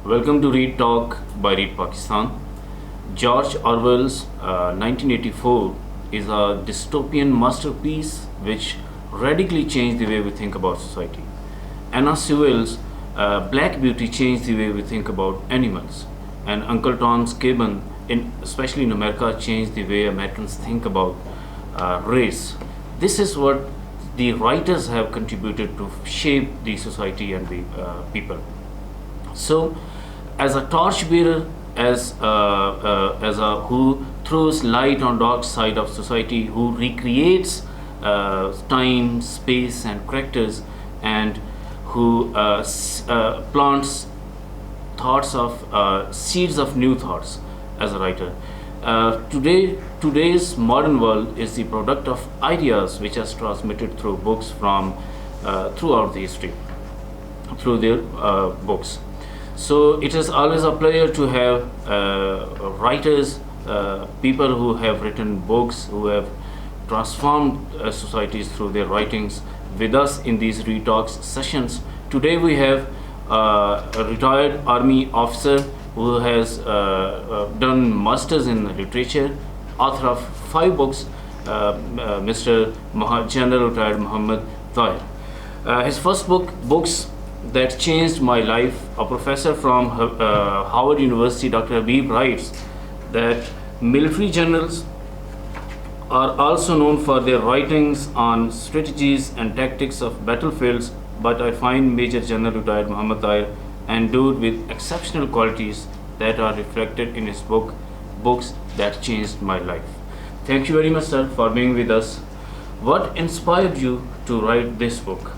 Welcome to Read Talk by Read Pakistan. George Orwell's 1984 is a dystopian masterpiece which radically changed the way we think about society. Anna Sewell's Black Beauty changed the way we think about animals. And Uncle Tom's Cabin, especially in America, changed the way Americans think about race. This is what the writers have contributed to shape the society and the people. So, as a torchbearer, as a who throws light on dark side of society, who recreates time, space, and characters, and who plants thoughts of seeds of new thoughts as a writer. Today's modern world is the product of ideas which are transmitted through books from throughout the history, through their books. So it is always a pleasure to have writers, people who have written books, who have transformed societies through their writings with us in these Read Talks sessions. Today we have a retired army officer who has done masters in literature, author of 5 books, Mr. General retired Muhammad Tahir. His first books that changed my life. A professor from Howard University, Dr. Habib, writes that military generals are also known for their writings on strategies and tactics of battlefields, but I find Major General retired Muhammad Tahir endowed with exceptional qualities that are reflected in his books that changed my life. Thank you very much, sir, for being with us. What inspired you to write this book?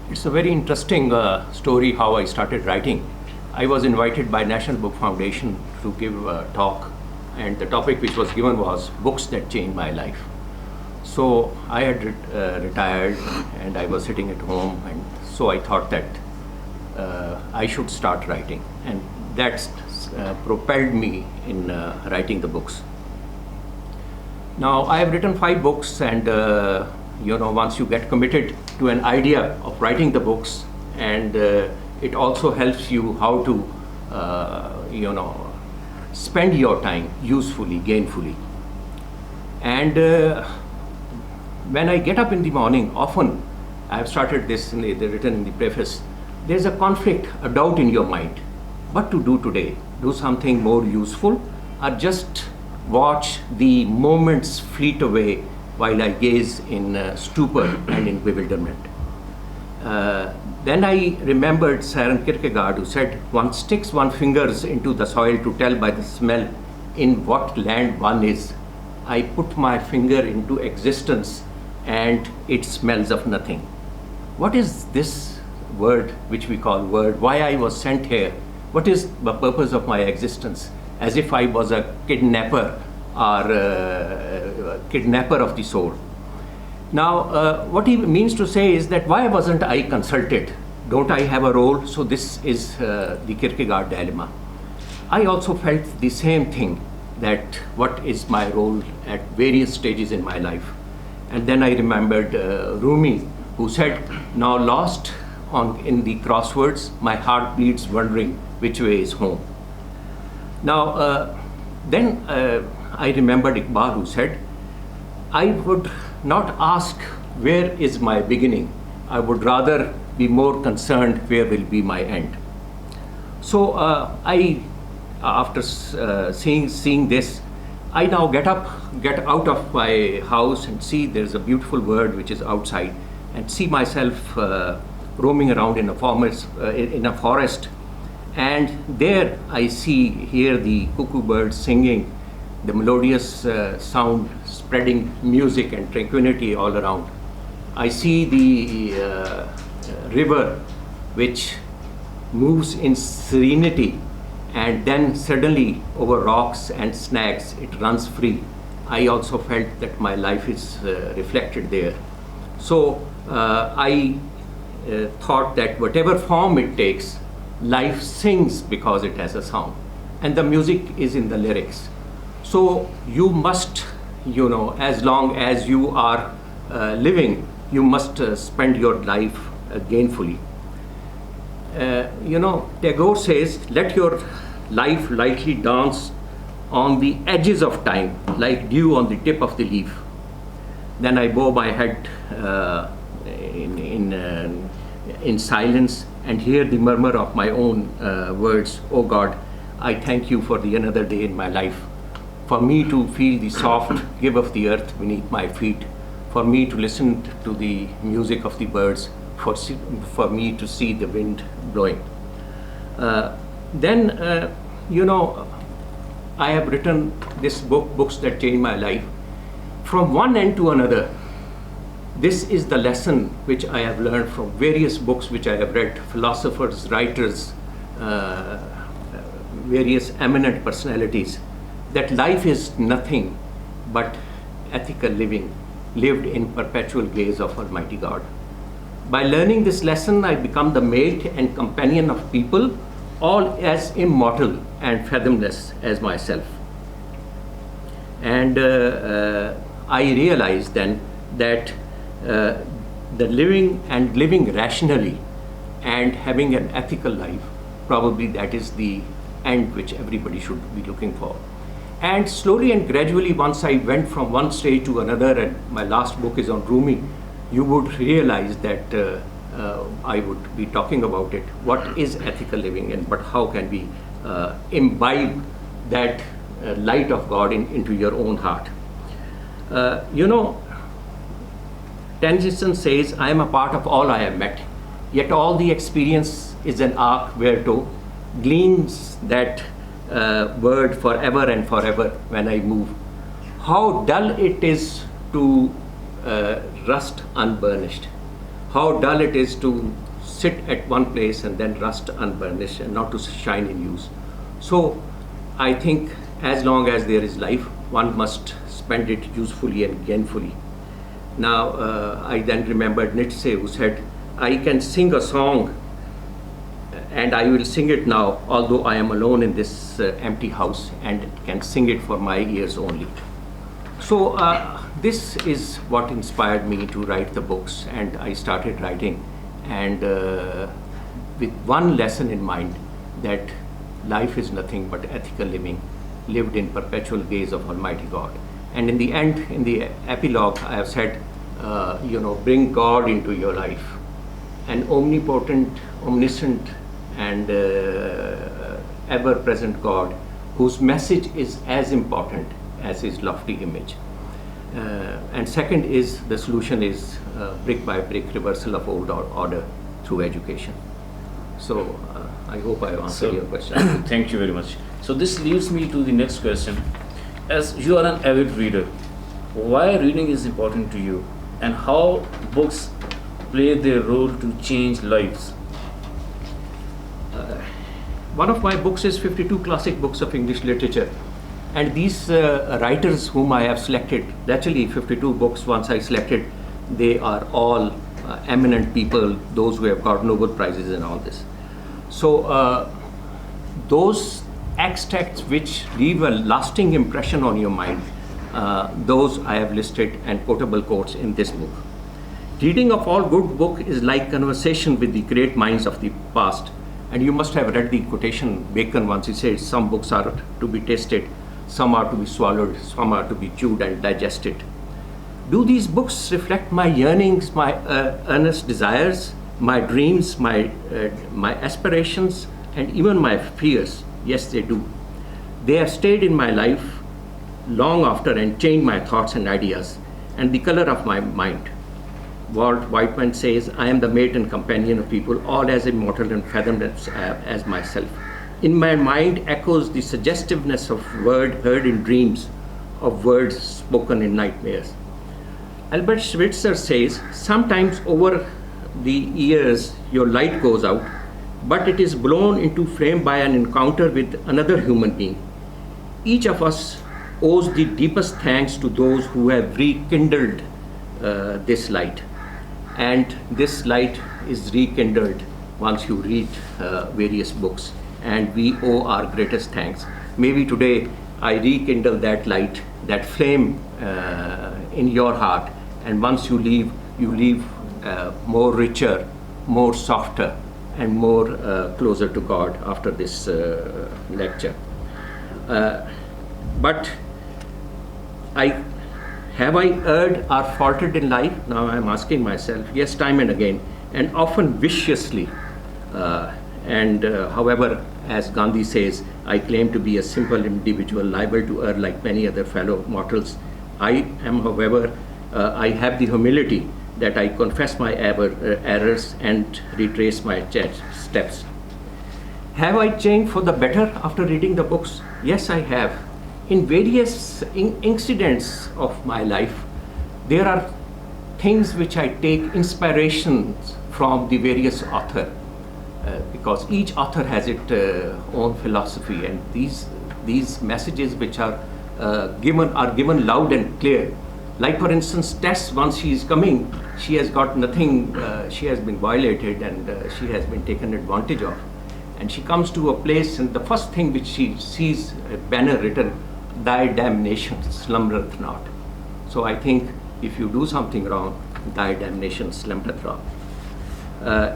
It's a very interesting story how I started writing. I was invited by National Book Foundation to give a talk, and the topic which was given was books that changed my life. So I had retired and I was sitting at home, and so I thought that I should start writing, and that propelled me in writing the books. Now I have written 5 books, and once you get committed to an idea of writing the books, and it also helps you how to spend your time usefully, gainfully. And when I get up in the morning, often I have started this written in the preface, there's a conflict, a doubt in your mind. What to do today? Do something more useful, or just watch the moments fleet away while I gaze in stupor and in bewilderment? Then I remembered Søren Kierkegaard, who said, one sticks one fingers into the soil to tell by the smell in what land one is. I put my finger into existence and it smells of nothing. What is this word which we call word? Why I was sent here? What is the purpose of my existence? As if I was a kidnapper or a kidnapper of the soul. Now, what he means to say is that why wasn't I consulted? Don't I have a role? So this is the Kierkegaard dilemma. I also felt the same thing, that what is my role at various stages in my life. And then I remembered Rumi, who said, now lost in the crosswords, my heart bleeds wondering which way is home. Now, then I remembered Iqbal, who said, I would not ask where is my beginning, I would rather be more concerned where will be my end. So after seeing this, I now get out of my house and see there's a beautiful world which is outside, and see myself roaming around in a forest, and there I hear the cuckoo birds singing, the melodious sound spreading music and tranquility all around. I see the river which moves in serenity, and then suddenly over rocks and snags it runs free. I also felt that my life is reflected there. So I thought that whatever form it takes, life sings because it has a sound, and the music is in the lyrics. So you must, as long as you are living, you must spend your life gainfully. Tagore says, let your life lightly dance on the edges of time, like dew on the tip of the leaf. Then I bow my head in silence and hear the murmur of my own words. Oh God, I thank you for the another day in my life, for me to feel the soft give of the earth beneath my feet, for me to listen to the music of the birds, for me to see the wind blowing. Then, I have written this books that changed my life. From one end to another, this is the lesson which I have learned from various books which I have read, philosophers, writers, various eminent personalities, that life is nothing but ethical living, lived in perpetual gaze of Almighty God. By learning this lesson, I become the mate and companion of people, all as immortal and fathomless as myself. And I realized then that the living rationally and having an ethical life, probably that is the end which everybody should be looking for. And slowly and gradually, once I went from one stage to another, and my last book is on Rumi, you would realize that I would be talking about it. What is ethical living, and but how can we imbibe that light of God into your own heart? Tennyson says, I am a part of all I have met, yet all the experience is an arc whereto gleams that word forever and forever when I move. How dull it is to rust unburnished. How dull it is to sit at one place and then rust unburnished and not to shine in use. So I think as long as there is life, one must spend it usefully and gainfully. Now, I then remembered Nietzsche, who said, I can sing a song and I will sing it now, although I am alone in this empty house, and can sing it for my ears only. So this is what inspired me to write the books, and I started writing, and with one lesson in mind, that life is nothing but ethical living, lived in perpetual gaze of Almighty God. And in the end, in the epilogue, I have said, bring God into your life, an omnipotent, omniscient, and ever-present God, whose message is as important as his lofty image. And second is, the solution is brick by brick reversal of old order through education. So I hope I have answered your question. Thank you very much. So this leads me to the next question. As you are an avid reader, why reading is important to you, and how books play their role to change lives? One of my books is 52 classic books of English literature, and these writers whom I have selected, actually 52 books once I selected, they are all eminent people, those who have got Nobel Prizes and all this. So those extracts which leave a lasting impression on your mind, those I have listed and quotable quotes in this book. Reading of all good book is like conversation with the great minds of the past. And you must have read the quotation Bacon once. He says, some books are to be tasted, some are to be swallowed, some are to be chewed and digested. Do these books reflect my yearnings, my earnest desires, my dreams, my aspirations, and even my fears? Yes, they do. They have stayed in my life long after and changed my thoughts and ideas and the color of my mind. Walt Whitman says, I am the mate and companion of people, all as immortal and fathomless as myself. In my mind echoes the suggestiveness of word heard in dreams, of words spoken in nightmares. Albert Schweitzer says, sometimes over the years your light goes out, but it is blown into flame by an encounter with another human being. Each of us owes the deepest thanks to those who have rekindled this light. And this light is rekindled once you read various books, and we owe our greatest thanks. Maybe today I rekindle that light, that flame in your heart, and once you leave more richer, more softer, and more closer to God after this lecture. But I have I erred or faltered in life? Now I'm asking myself, yes, time and again, and often viciously. However, as Gandhi says, I claim to be a simple individual liable to err like many other fellow mortals. I am, however, I have the humility that I confess my errors and retrace my steps. Have I changed for the better after reading the books? Yes, I have. In various incidents of my life, there are things which I take inspirations from the various authors, because each author has its own philosophy, and these messages which are given loud and clear. Like for instance, Tess, once she is coming, she has got nothing, she has been violated and she has been taken advantage of. And she comes to a place, and the first thing which she sees a banner written, "Thy damnation slumbereth not." So I think if you do something wrong, thy damnation slumbereth not.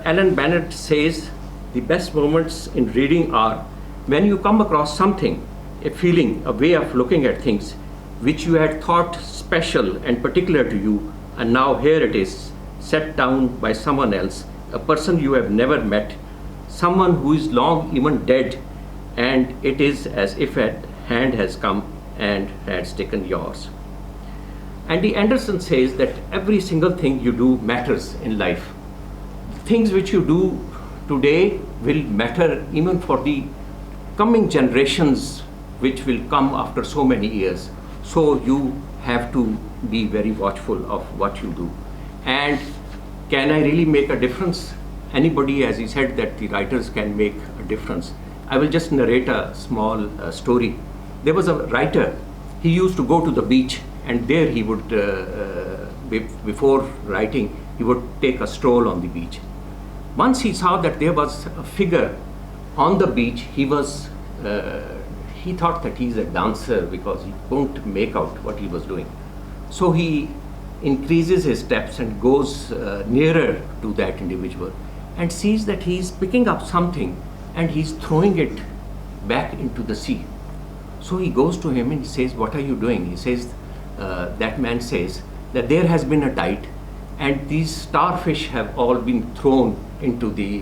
Alan Bennett says, the best moments in reading are when you come across something, a feeling, a way of looking at things, which you had thought special and particular to you, and now here it is, set down by someone else, a person you have never met, someone who is long even dead, and it is as if a hand has come and has taken yours. Andy Anderson says that every single thing you do matters in life. Things which you do today will matter even for the coming generations which will come after so many years. So you have to be very watchful of what you do. And can I really make a difference? Anybody, as he said, that the writers can make a difference. I will just narrate a small story. There was a writer, he used to go to the beach, and there he would, before writing, he would take a stroll on the beach. Once he saw that there was a figure on the beach. He thought that he's a dancer because he couldn't make out what he was doing. So he increases his steps and goes nearer to that individual and sees that he's picking up something and he's throwing it back into the sea. So he goes to him and he says, "What are you doing?" He says, that man says that there has been a tide and these starfish have all been thrown into the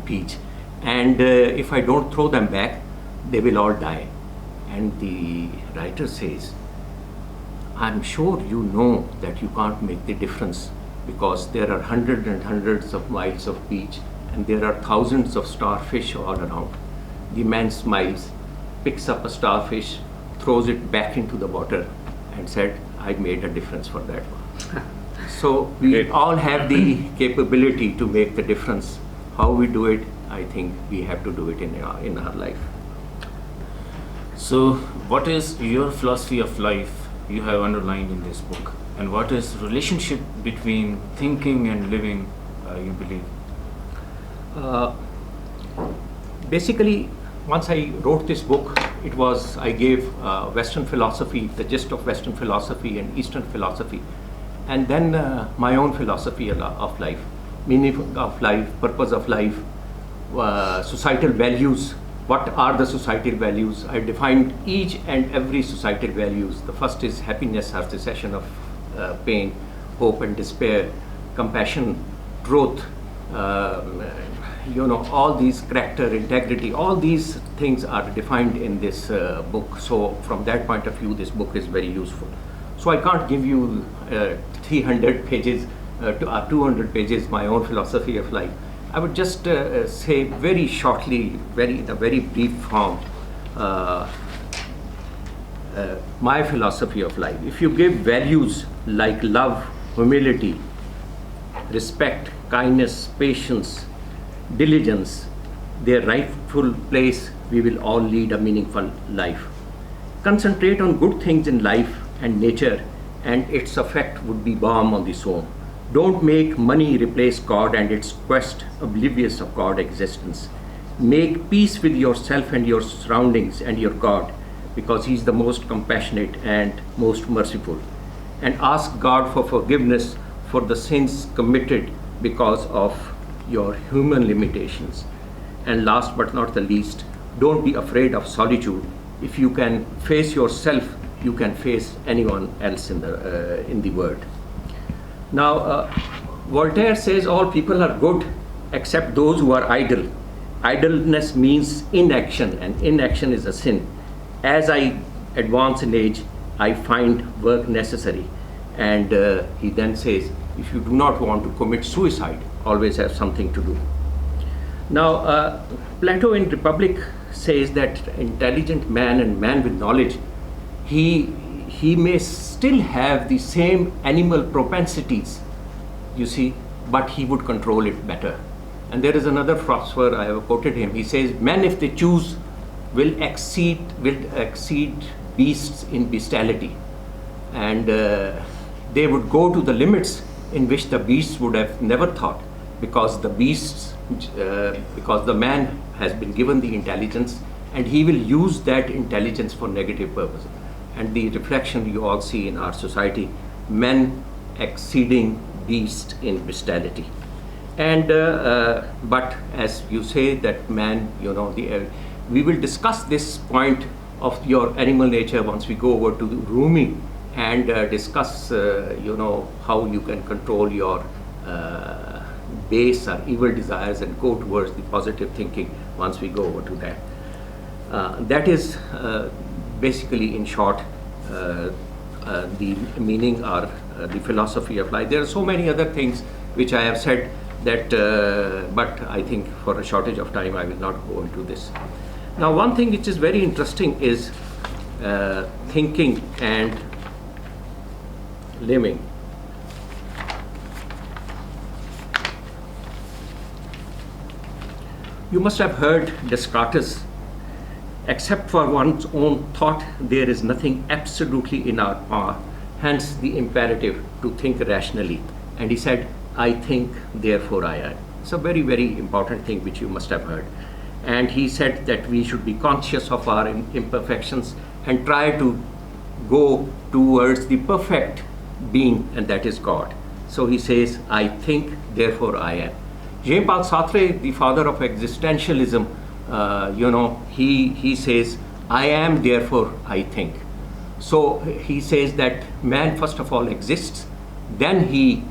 beach, and if I don't throw them back, they will all die. And the writer says, "I'm sure you know that you can't make the difference because there are hundreds and hundreds of miles of beach and there are thousands of starfish all around." The man smiles, picks up a starfish, throws it back into the water and said, "I made a difference for that one." So we all have the capability to make the difference. How we do it, I think we have to do it in our life. So, what is your philosophy of life you have underlined in this book, and what is relationship between thinking and living? You believe? Basically, once I wrote this book, I gave Western philosophy, the gist of Western philosophy and Eastern philosophy, and then my own philosophy of life, meaning of life, purpose of life, societal values. What are the societal values? I defined each and every societal values. The first is happiness or cessation of pain, hope and despair, compassion, truth, all these character, integrity, all these things are defined in this book. So from that point of view, this book is very useful. So I can't give you 300 pages to 200 pages my own philosophy of life. I would just say very shortly, in a very brief form, my philosophy of life. If you give values like love, humility, respect, kindness, patience, diligence their rightful place, we will all lead a meaningful life. Concentrate on good things in life and nature, and its effect would be balm on the soul. Don't make money replace God and its quest, oblivious of God's existence. Make peace with yourself and your surroundings and your God, because He is the most compassionate and most merciful. And ask God for forgiveness for the sins committed because of your human limitations. And last but not the least, don't be afraid of solitude. If you can face yourself, you can face anyone else in the world. Now, Voltaire says all people are good except those who are idle. Idleness means inaction, and inaction is a sin. As I advance in age, I find work necessary. And he then says, if you do not want to commit suicide, always have something to do. Now, Plato in Republic says that intelligent man and man with knowledge, he may still have the same animal propensities, you see, but he would control it better. And there is another philosopher, I have quoted him, he says, men, if they choose, will exceed beasts in bestiality. And they would go to the limits in which the beasts would have never thought, because the man has been given the intelligence, and he will use that intelligence for negative purposes. And the reflection you all see in our society, men exceeding beasts in bestiality. And but as you say that man, we will discuss this point of your animal nature once we go over to Rumi and discuss how you can control your base or evil desires and go towards the positive thinking once we go over to that. That is basically, in short, the meaning or the philosophy of life. There are so many other things which I have said that, but I think for a shortage of time I will not go into this. Now, one thing which is very interesting is thinking and living. You must have heard Descartes, except for one's own thought, there is nothing absolutely in our power, hence the imperative to think rationally. And he said, I think, therefore I am. It's a very, very important thing which you must have heard. And he said that we should be conscious of our imperfections and try to go towards the perfect being, and that is God. So he says, I think, therefore I am. Jean-Paul Sartre, the father of existentialism, he says, I am, therefore I think. So he says that man first of all exists, then he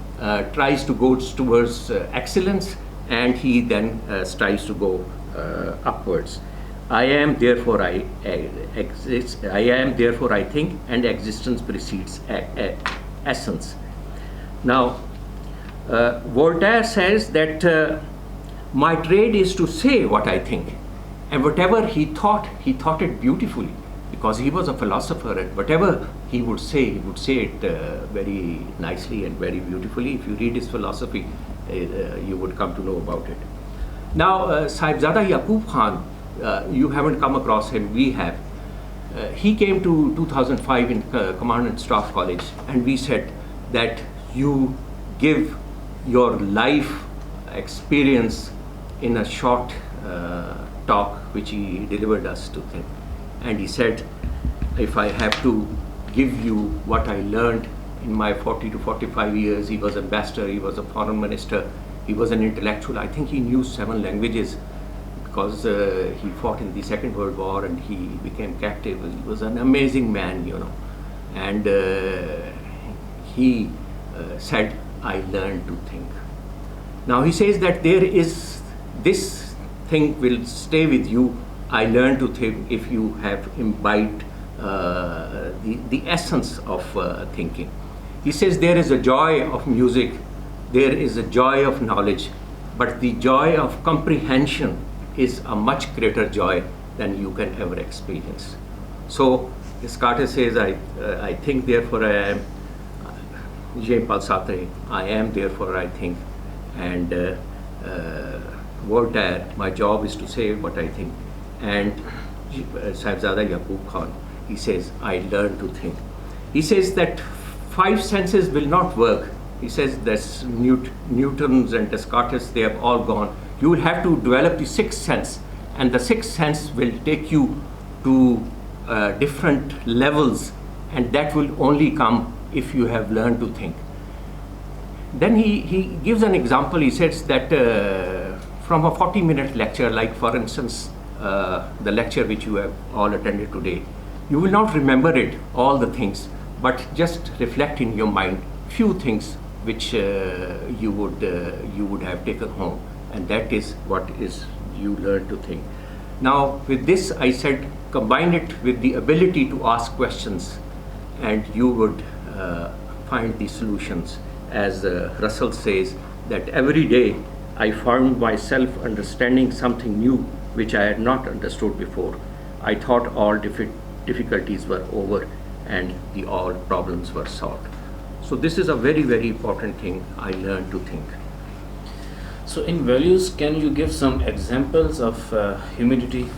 tries to go towards excellence, and he then strives to go upwards. I am, therefore I exist. I am, therefore I think, and existence precedes essence. Now, Voltaire says that my trade is to say what I think, and whatever he thought it beautifully, because he was a philosopher, and whatever he would say it very nicely and very beautifully. If you read his philosophy, you would come to know about it. Now, Sahibzada Yaqub Khan, you haven't come across him, we have. He came to 2005 in Command and Staff College, and we said that you give your life experience in a short talk which he delivered us to think. And he said, if I have to give you what I learned in my 40 to 45 years, he was ambassador, he was a foreign minister, he was an intellectual. I think he knew 7 languages because he fought in the Second World War and he became captive. He was an amazing man, and he said, I learned to think. Now he says that there is, this thing will stay with you. I learned to think if you have imbibed the essence of thinking. He says there is a joy of music, there is a joy of knowledge, but the joy of comprehension is a much greater joy than you can ever experience. So Descartes says, I think, therefore I am. Jean-Paul Sartre, I am, therefore I think. And Voltaire, my job is to say what I think. And Sahibzada Yaqub Khan, he says, I learn to think. He says that 5 senses will not work. He says that Newton's and Descartes, they have all gone. You will have to develop the 6th sense, and the 6th sense will take you to different levels, and that will only come if you have learned to think. Then he gives an example. He says that from a 40-minute lecture, like for instance, the lecture which you have all attended today, you will not remember it, all the things, but just reflect in your mind few things which you would have taken home, and that is what is you learn to think. Now, with this, I said, combine it with the ability to ask questions, and you would find the solutions. As Russell says, that every day I found myself understanding something new which I had not understood before. I thought all difficulties were over and all problems were solved. So this is a very, very important thing I learned to think. So in values, can you give some examples of humility?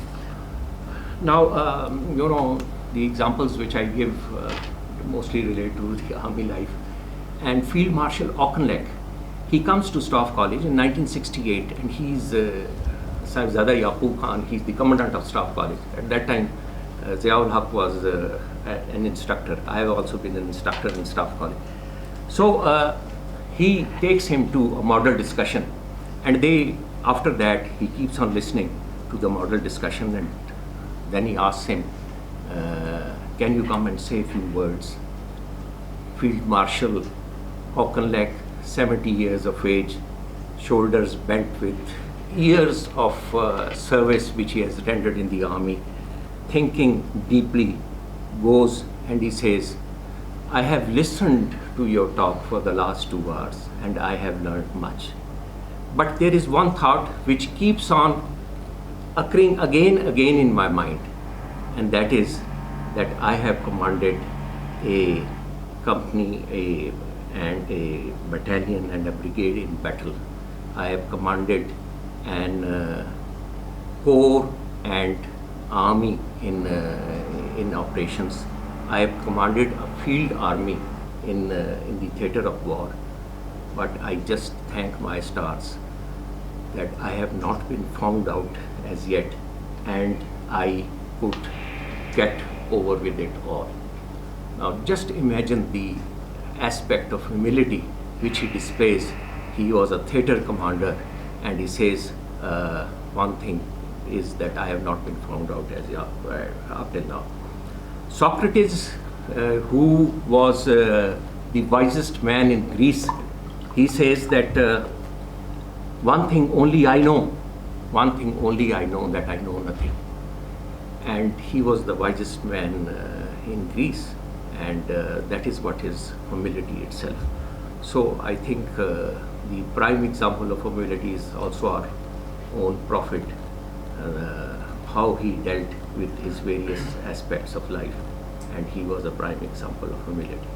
Now, the examples which I give mostly relate to the army life. And Field Marshal Auchinleck, he comes to Staff College in 1968, and he's Sahibzada Yaqub Khan, he's the commandant of Staff College. At that time, Ziaul Haq was an instructor. I have also been an instructor in Staff College. So he takes him to a model discussion, and after that, he keeps on listening to the model discussion, and then he asks him, can you come and say a few words? Field Marshal Auchinleck, 70 years of age, shoulders bent with years of service which he has rendered in the army, thinking deeply, goes and he says, I have listened to your talk for the last 2 hours and I have learned much. But there is one thought which keeps on occurring again in my mind, and that is that I have commanded a company, and a battalion and a brigade in battle. I have commanded an corps and army in operations. I have commanded a field army in the theatre of war. But I just thank my stars that I have not been found out as yet, and I could get over with it all. Now just imagine the aspect of humility which he displays. He was a theatre commander, and he says, one thing is that I have not been found out as up till now. Socrates, who was the wisest man in Greece, he says that one thing only I know that I know nothing. And he was the wisest man in Greece, and that is what is humility itself. So I think the prime example of humility is also our own prophet, how he dealt with his various aspects of life, and he was a prime example of humility.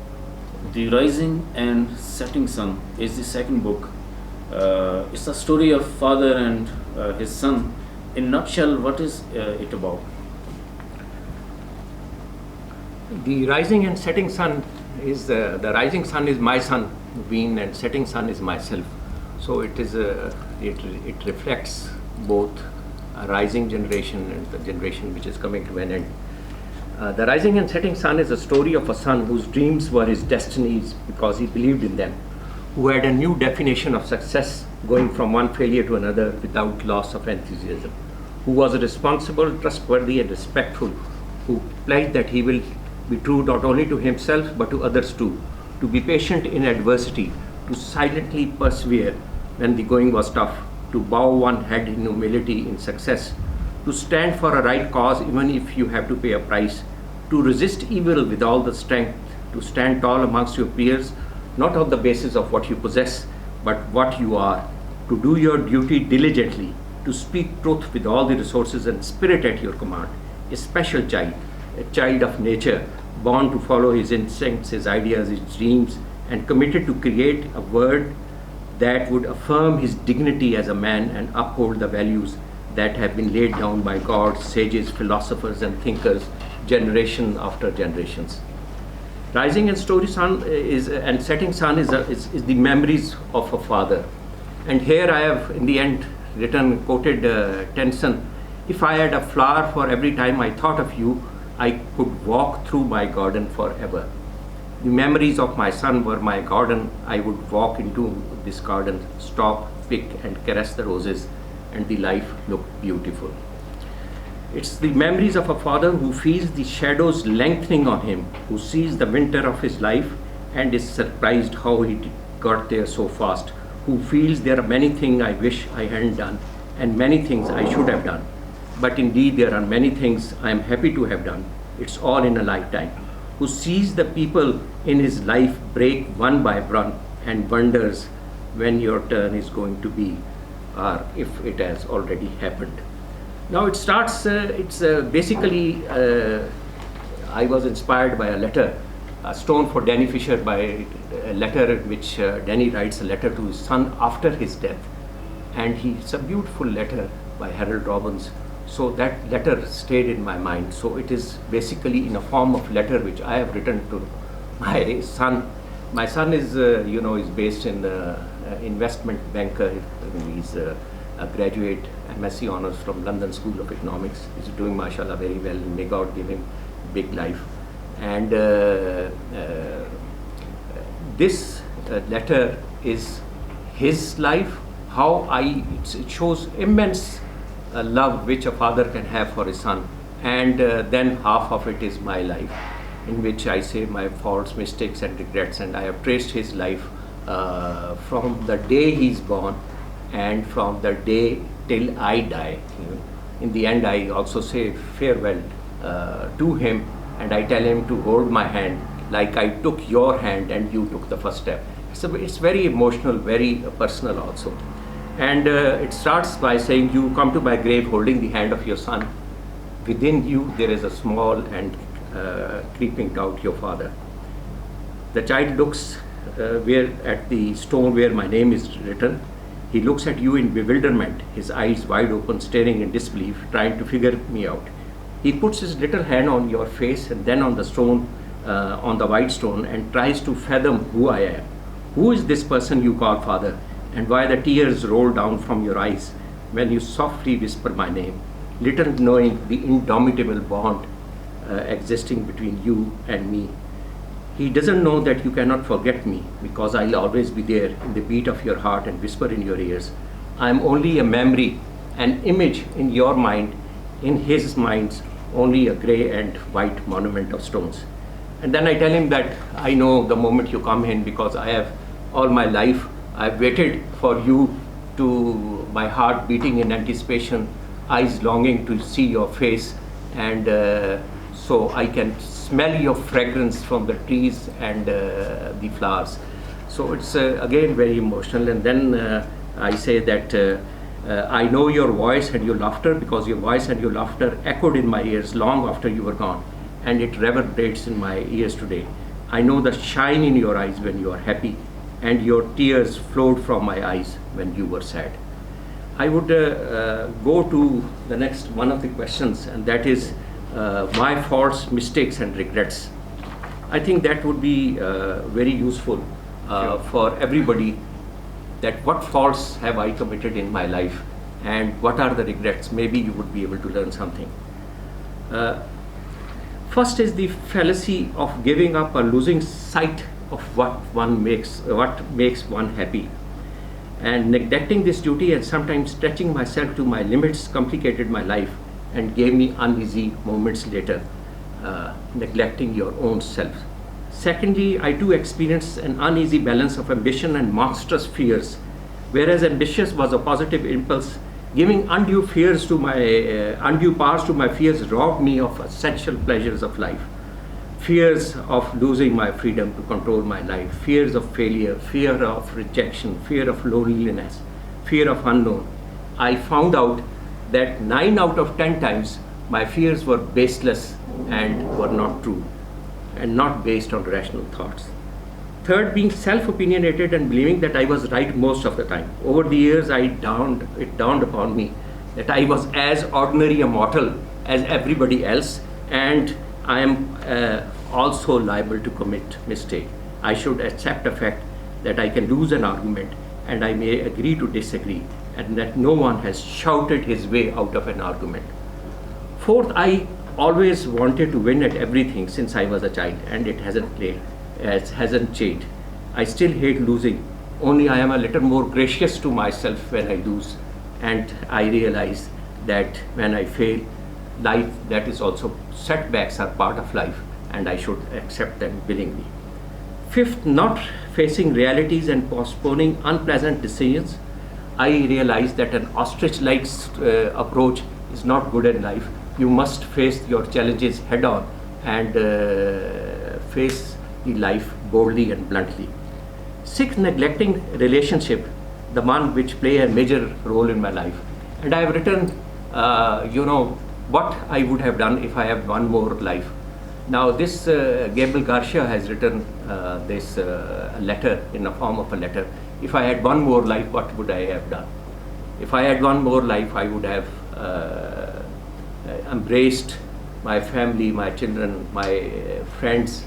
The Rising and Setting Sun is the second book. It's a story of father and his son. In a nutshell, what is it about? The Rising and Setting Sun is the rising sun is my son, Veen, and setting sun is myself. So it is it reflects both a rising generation and the generation which is coming to an end. The Rising and Setting Sun is a story of a son whose dreams were his destinies because he believed in them, who had a new definition of success, going from one failure to another without loss of enthusiasm, who was responsible, trustworthy, and respectful, who pledged that he will be true not only to himself but to others too, to be patient in adversity, to silently persevere when the going was tough, to bow one head in humility in success, to stand for a right cause even if you have to pay a price, to resist evil with all the strength, to stand tall amongst your peers, not on the basis of what you possess, but what you are, to do your duty diligently, to speak truth with all the resources and spirit at your command, a special child, a child of nature, born to follow his instincts, his ideas, his dreams, and committed to create a world that would affirm his dignity as a man and uphold the values that have been laid down by gods, sages, philosophers, and thinkers, generation after generations. Rising and Setting Sun is the memories of a father. And here I have, in the end, quoted Tennyson, if I had a flower for every time I thought of you, I could walk through my garden forever. The memories of my son were my garden. I would walk into this garden, stop, pick, and caress the roses. and the life looked beautiful. It's the memories of a father who feels the shadows lengthening on him, who sees the winter of his life and is surprised how he got there so fast, who feels there are many things I wish I hadn't done and many things I should have done. But indeed there are many things I am happy to have done. It's all in a lifetime. Who sees the people in his life break one by one and wonders when your turn is going to be, or if it has already happened. Now it starts, basically, I was inspired by a letter, A Stone for Danny Fisher, by a letter in which Danny writes a letter to his son after his death. And it's a beautiful letter by Harold Robbins. So that letter stayed in my mind. So it is basically in a form of letter which I have written to my son. My son is, is based in investment banker. He's a graduate MSc Honours from London School of Economics. He's doing, mashallah, very well. May God give him big life. And this letter is his life. It shows immense love which a father can have for his son. And then half of it is my life, in which I say my faults, mistakes and regrets. And I have traced his life from the day he's born and from the day till I die. In the end, I also say farewell to him, and I tell him to hold my hand like I took your hand and you took the first step. It's very emotional, very personal also. And it starts by saying, you come to my grave holding the hand of your son. Within you there is a small and creeping out your father. The child looks at the stone where my name is written. He looks at you in bewilderment, his eyes wide open, staring in disbelief, trying to figure me out. He puts his little hand on your face and then on the stone, on the white stone, and tries to fathom who I am. Who is this person you call father, and why the tears roll down from your eyes when you softly whisper my name, little knowing the indomitable bond existing between you and me. He doesn't know that you cannot forget me, because I'll always be there in the beat of your heart and whisper in your ears. I am only a memory, an image in your mind, in his mind's only a grey and white monument of stones. And then I tell him that I know the moment you come in, because I have all my life, I've waited for you, to my heart beating in anticipation, eyes longing to see your face, and so I can smell your fragrance from the trees and the flowers. So it's again very emotional. And then I say that I know your voice and your laughter, because your voice and your laughter echoed in my ears long after you were gone, and it reverberates in my ears today. I know the shine in your eyes when you are happy, and your tears flowed from my eyes when you were sad. I would go to the next one of the questions, and that is my faults, mistakes and regrets. I think that would be very useful for everybody, that what faults have I committed in my life and what are the regrets. Maybe you would be able to learn something. First is the fallacy of giving up or losing sight of what makes one happy. And neglecting this duty and sometimes stretching myself to my limits complicated my life and gave me uneasy moments later, neglecting your own self. Secondly, I too experienced an uneasy balance of ambition and monstrous fears. Whereas ambitious was a positive impulse, giving undue powers to my fears robbed me of essential pleasures of life. Fears of losing my freedom to control my life, fears of failure, fear of rejection, fear of loneliness, fear of unknown. I found out that 9 out of 10 times my fears were baseless and were not true, and not based on rational thoughts. Third, being self-opinionated and believing that I was right most of the time. Over the years, it dawned upon me that I was as ordinary a mortal as everybody else, and I am also liable to commit mistake. I should accept the fact that I can lose an argument and I may agree to disagree, and that no one has shouted his way out of an argument. Fourth, I always wanted to win at everything since I was a child, and it hasn't changed. I still hate losing, only I am a little more gracious to myself when I lose. and I realize that when I fail, life, that is also, setbacks are part of life, and I should accept them willingly. Fifth, not facing realities and postponing unpleasant decisions. I realize that an ostrich-like approach is not good in life. You must face your challenges head on and face the life boldly and bluntly. Sixth, neglecting relationship, the one which play a major role in my life. And I have written, what I would have done if I had one more life. Now this Gabriel Garcia has written this letter in the form of a letter. If I had one more life, what would I have done? If I had one more life, I would have embraced my family, my children, my friends,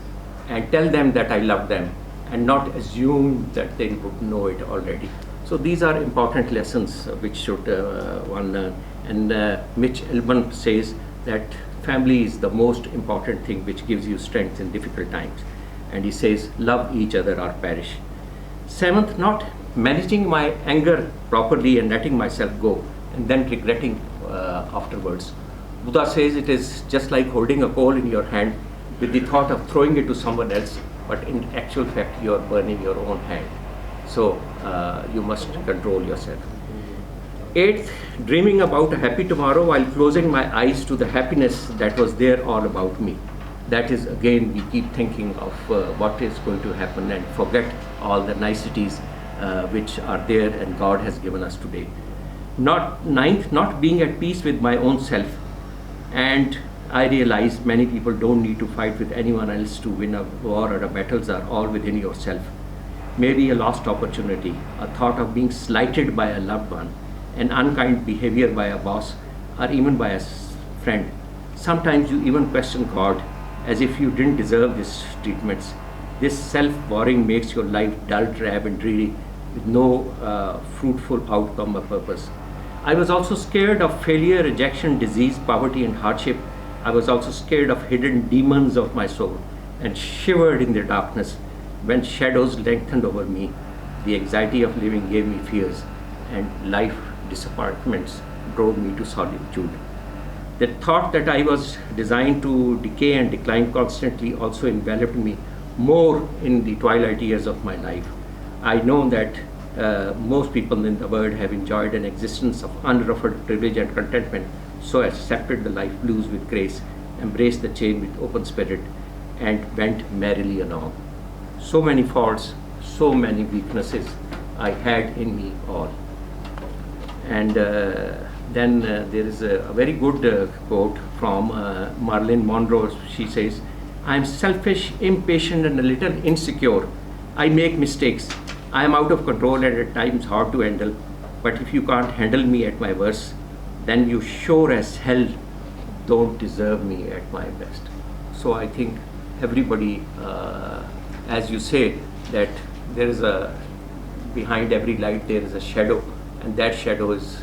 and tell them that I love them, and not assume that they would know it already. So these are important lessons which should one learn. And Mitch Elbon says that family is the most important thing which gives you strength in difficult times. And he says, love each other or perish. Seventh, not managing my anger properly and letting myself go and then regretting afterwards. Buddha says it is just like holding a coal in your hand with the thought of throwing it to someone else, but in actual fact you are burning your own hand. So you must control yourself. Eighth, dreaming about a happy tomorrow while closing my eyes to the happiness that was there all about me. That is, again, we keep thinking of what is going to happen and forget all the niceties which are there and God has given us today. Ninth, not being at peace with my own self. And I realize many people don't need to fight with anyone else to win a war, or the battles are all within yourself. Maybe a lost opportunity, a thought of being slighted by a loved one, an unkind behavior by a boss, or even by a friend. Sometimes you even question God as if you didn't deserve these treatments. This self-worrying makes your life dull, drab, and dreary, with no fruitful outcome or purpose. I was also scared of failure, rejection, disease, poverty, and hardship. I was also scared of hidden demons of my soul and shivered in the darkness when shadows lengthened over me. The anxiety of living gave me fears, and life disappointments drove me to solitude. The thought that I was designed to decay and decline constantly also enveloped me more in the twilight years of my life. I know that most people in the world have enjoyed an existence of unruffled privilege and contentment, so accepted the life blues with grace, embraced the chain with open spirit, and went merrily along. So many faults, so many weaknesses I had in me all. And then there is a very good quote from Marilyn Monroe. She says, "I am selfish, impatient, and a little insecure. I make mistakes. I am out of control and at times hard to handle. But if you can't handle me at my worst, then you sure as hell don't deserve me at my best." So I think everybody, as you say, that there is behind every light there is a shadow, and that shadow is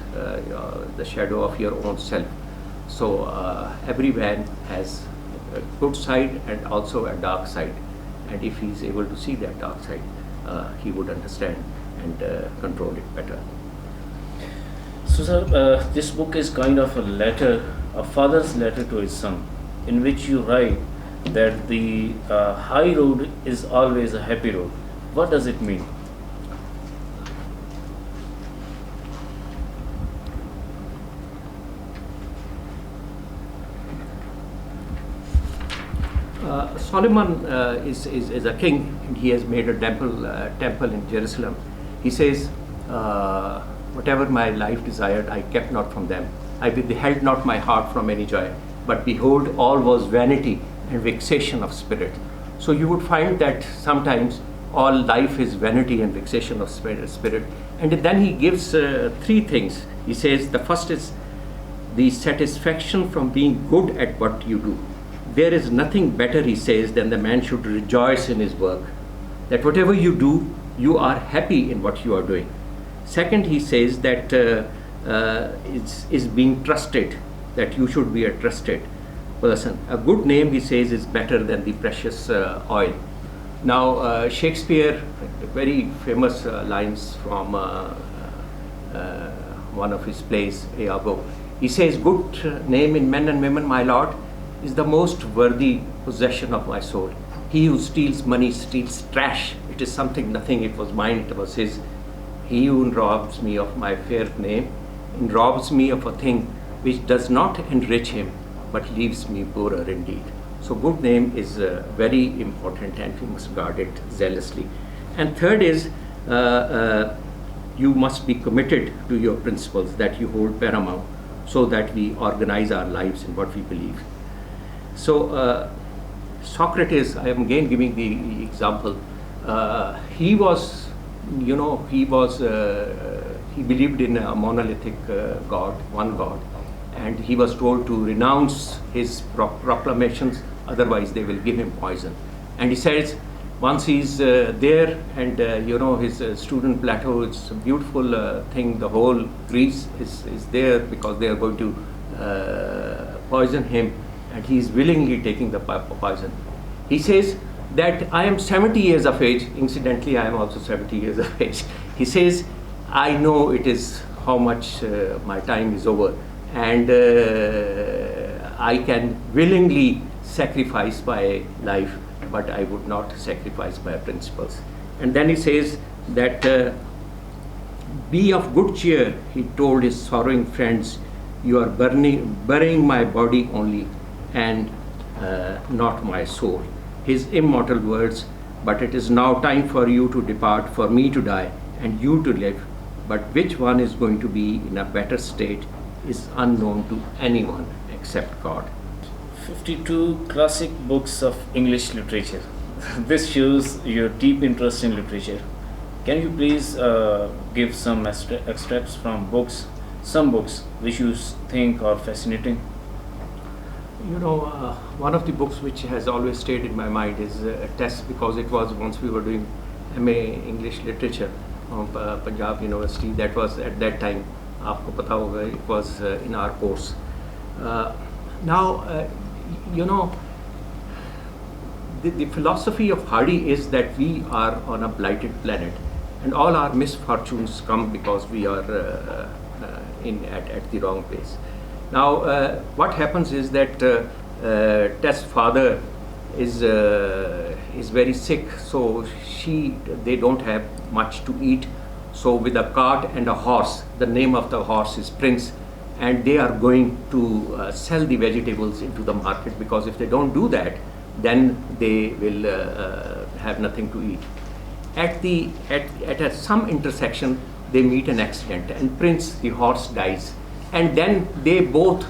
the shadow of your own self. So every man has a good side and also a dark side, and if he is able to see that dark side, he would understand and control it better. So, sir, this book is kind of a letter, a father's letter to his son, in which you write that the high road is always a happy road. What does it mean? Solomon is a king, and he has made a temple in Jerusalem. He says, whatever my life desired, I kept not from them. I withheld not my heart from any joy. But behold, all was vanity and vexation of spirit. So you would find that sometimes all life is vanity and vexation of spirit. And then he gives three things. He says the first is the satisfaction from being good at what you do. There is nothing better, he says, than the man should rejoice in his work. That whatever you do, you are happy in what you are doing. Second, he says that is being trusted, that you should be a trusted person. A good name, he says, is better than the precious oil. Now, Shakespeare, very famous lines from one of his plays, Iago. He says, "Good name in men and women, my lord, is the most worthy possession of my soul. He who steals money steals trash. It is something, nothing, it was mine, it was his. He who robs me of my fair name, and robs me of a thing which does not enrich him, but leaves me poorer indeed." So good name is very important, and we must guard it zealously. And third is, you must be committed to your principles that you hold paramount, so that we organize our lives in what we believe. So Socrates, I am again giving the example, he was, he believed in a monolithic God, one God, and he was told to renounce his proclamations, otherwise they will give him poison. And he says, once he's there, and his student Plato, it's a beautiful thing, the whole Greece is there because they are going to poison him, and he is willingly taking the poison. He says that I am 70 years of age, incidentally I am also 70 years of age. He says, I know it is how much my time is over, and I can willingly sacrifice my life, but I would not sacrifice my principles. And then he says that be of good cheer, he told his sorrowing friends, you are burying my body only, and not my soul. His immortal words, but it is now time for you to depart, for me to die, and you to live. But which one is going to be in a better state is unknown to anyone except God. 52 classic books of English literature. This shows your deep interest in literature. Can you please give some extracts from books, some books which you think are fascinating? One of the books which has always stayed in my mind is a test, because it was once we were doing MA English Literature from Punjab University. That was at that time, aapko pata hoga, it was in our course. Now, the philosophy of Hardy is that we are on a blighted planet, and all our misfortunes come because we are at the wrong place. Now, what happens is that Tess' father is very sick, so they don't have much to eat. So with a cart and a horse, the name of the horse is Prince, and they are going to sell the vegetables into the market, because if they don't do that, then they will have nothing to eat. At some intersection, they meet an accident, and Prince, the horse, dies. And then they both,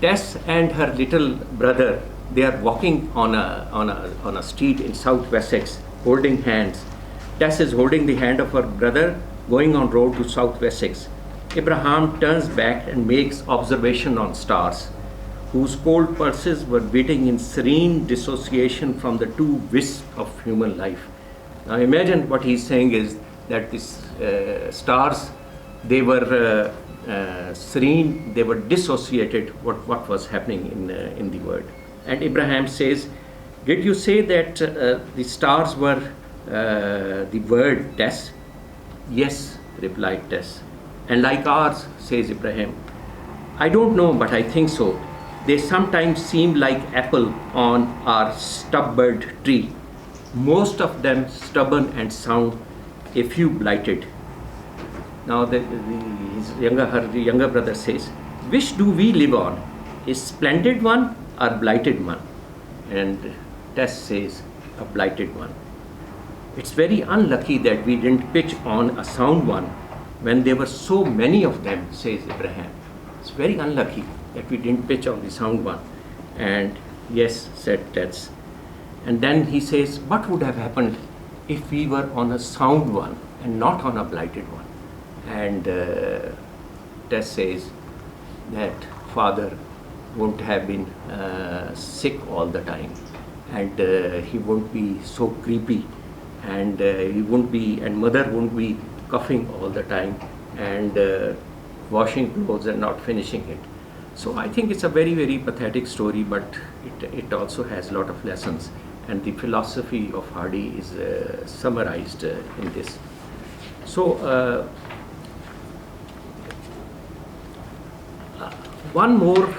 Tess and her little brother, they are walking on a street in South Wessex, holding hands. Tess is holding the hand of her brother, going on road to South Wessex. Abraham turns back and makes observation on stars, whose cold pulses were beating in serene dissociation from the two wisps of human life. Now imagine what he's saying is that these stars, they were serene, they were dissociated what was happening in the world. And Abraham says, did you say that the stars were the word Tess? Yes, replied Tess. And like ours, says Abraham. I don't know, but I think so. They sometimes seem like apple on our stubborn tree, most of them stubborn and sound, a few blighted. Now her younger brother says, which do we live on, a splendid one or blighted one? And Tess says, a blighted one. It's very unlucky that we didn't pitch on a sound one when there were so many of them, says Abraham. It's very unlucky that we didn't pitch on the sound one. And yes, said Tess. And then he says, what would have happened if we were on a sound one and not on a blighted one? And Tess says that father won't have been sick all the time, and he won't be so creepy, and mother won't be coughing all the time and washing clothes and not finishing it. So I think it's a very, very pathetic story, but it also has a lot of lessons, and the philosophy of Hardy is summarized in this. So One more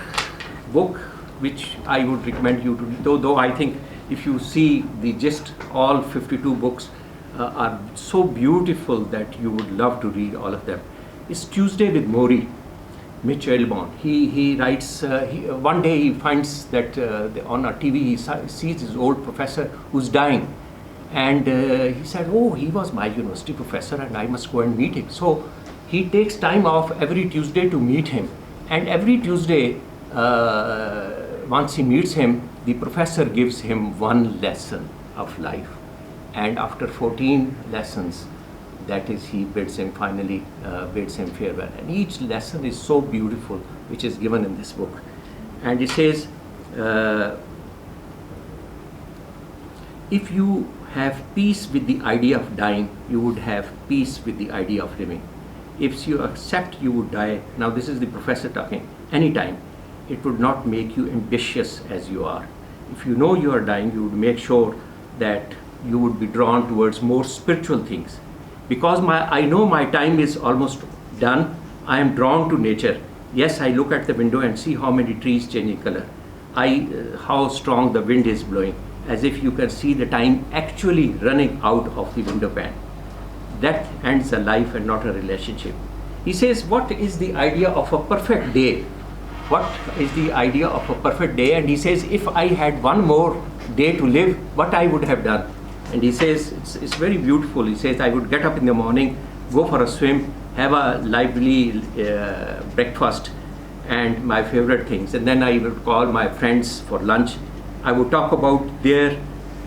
book which I would recommend you to read, though I think if you see the gist, all 52 books are so beautiful that you would love to read all of them. It's Tuesday with Maury, Mitch Elbon. He writes, one day he finds that on a TV he sees his old professor who's dying. And he said, oh, he was my university professor and I must go and meet him. So he takes time off every Tuesday to meet him. And every Tuesday, once he meets him, the professor gives him one lesson of life. And after 14 lessons, that is, he bids him finally, bids him farewell. And each lesson is so beautiful, which is given in this book. And it says, if you have peace with the idea of dying, you would have peace with the idea of living. If you accept you would die, now this is the professor talking, anytime, it would not make you ambitious as you are. If you know you are dying, you would make sure that you would be drawn towards more spiritual things. Because I know my time is almost done, I am drawn to nature. Yes, I look at the window and see how many trees changing color, how strong the wind is blowing, as if you can see the time actually running out of the window pane. That ends a life and not a relationship. He says, what is the idea of a perfect day? What is the idea of a perfect day? And he says, if I had one more day to live, what I would have done. And he says, it's very beautiful. He says, I would get up in the morning, go for a swim, have a lively breakfast and my favorite things. And then I would call my friends for lunch. I would talk about their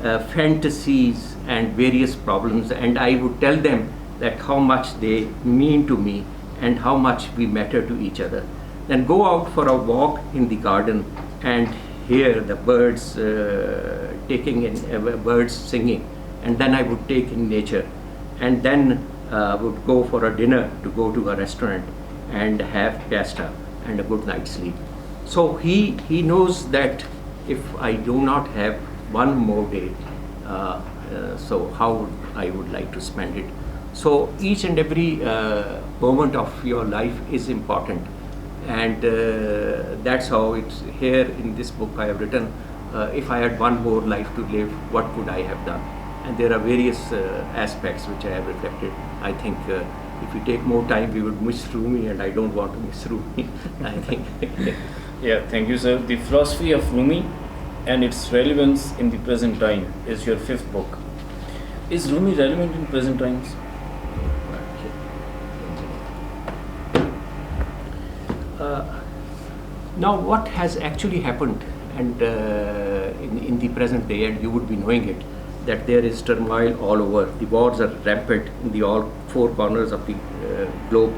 fantasies and various problems, and I would tell them that how much they mean to me and how much we matter to each other. Then go out for a walk in the garden and hear the birds birds singing, and then I would take in nature, and then would go for a dinner, to go to a restaurant and have pasta and a good night's sleep. So he knows that if I do not have one more day, so how I would like to spend it. So each and every moment of your life is important, and that's how it's here in this book I have written, if I had one more life to live, what could I have done? And there are various aspects which I have reflected. I think if we take more time, we would miss Rumi, and I don't want to miss Rumi. I think. Yeah, thank you, sir. The Philosophy of Rumi and its relevance in the present time is your fifth book. Is Rumi relevant in present times? Now, what has actually happened, and in the present day, and you would be knowing it, that there is turmoil all over. The wars are rampant in the all four corners of the globe.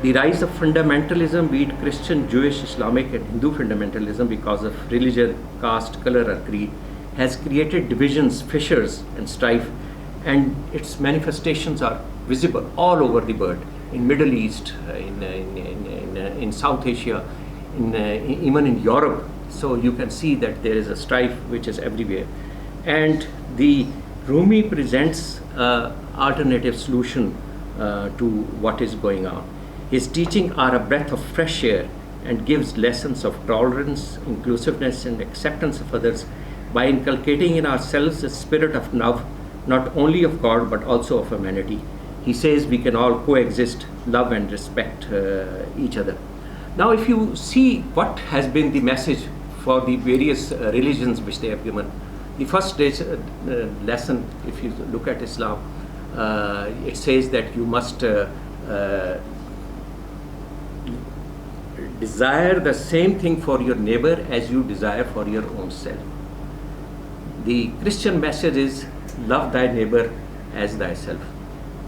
The rise of fundamentalism, be it Christian, Jewish, Islamic and Hindu fundamentalism, because of religion, caste, color or creed, has created divisions, fissures and strife, and its manifestations are visible all over the world, in Middle East, in South Asia, even in Europe. So you can see that there is a strife which is everywhere. And the Rumi presents an alternative solution to what is going on. His teachings are a breath of fresh air and gives lessons of tolerance, inclusiveness and acceptance of others by inculcating in ourselves a spirit of love, not only of God but also of humanity. He says we can all coexist, love and respect each other. Now, if you see what has been the message for the various religions which they have given, the first lesson, if you look at Islam, it says that you must desire the same thing for your neighbor as you desire for your own self. The Christian message is love thy neighbor as thyself.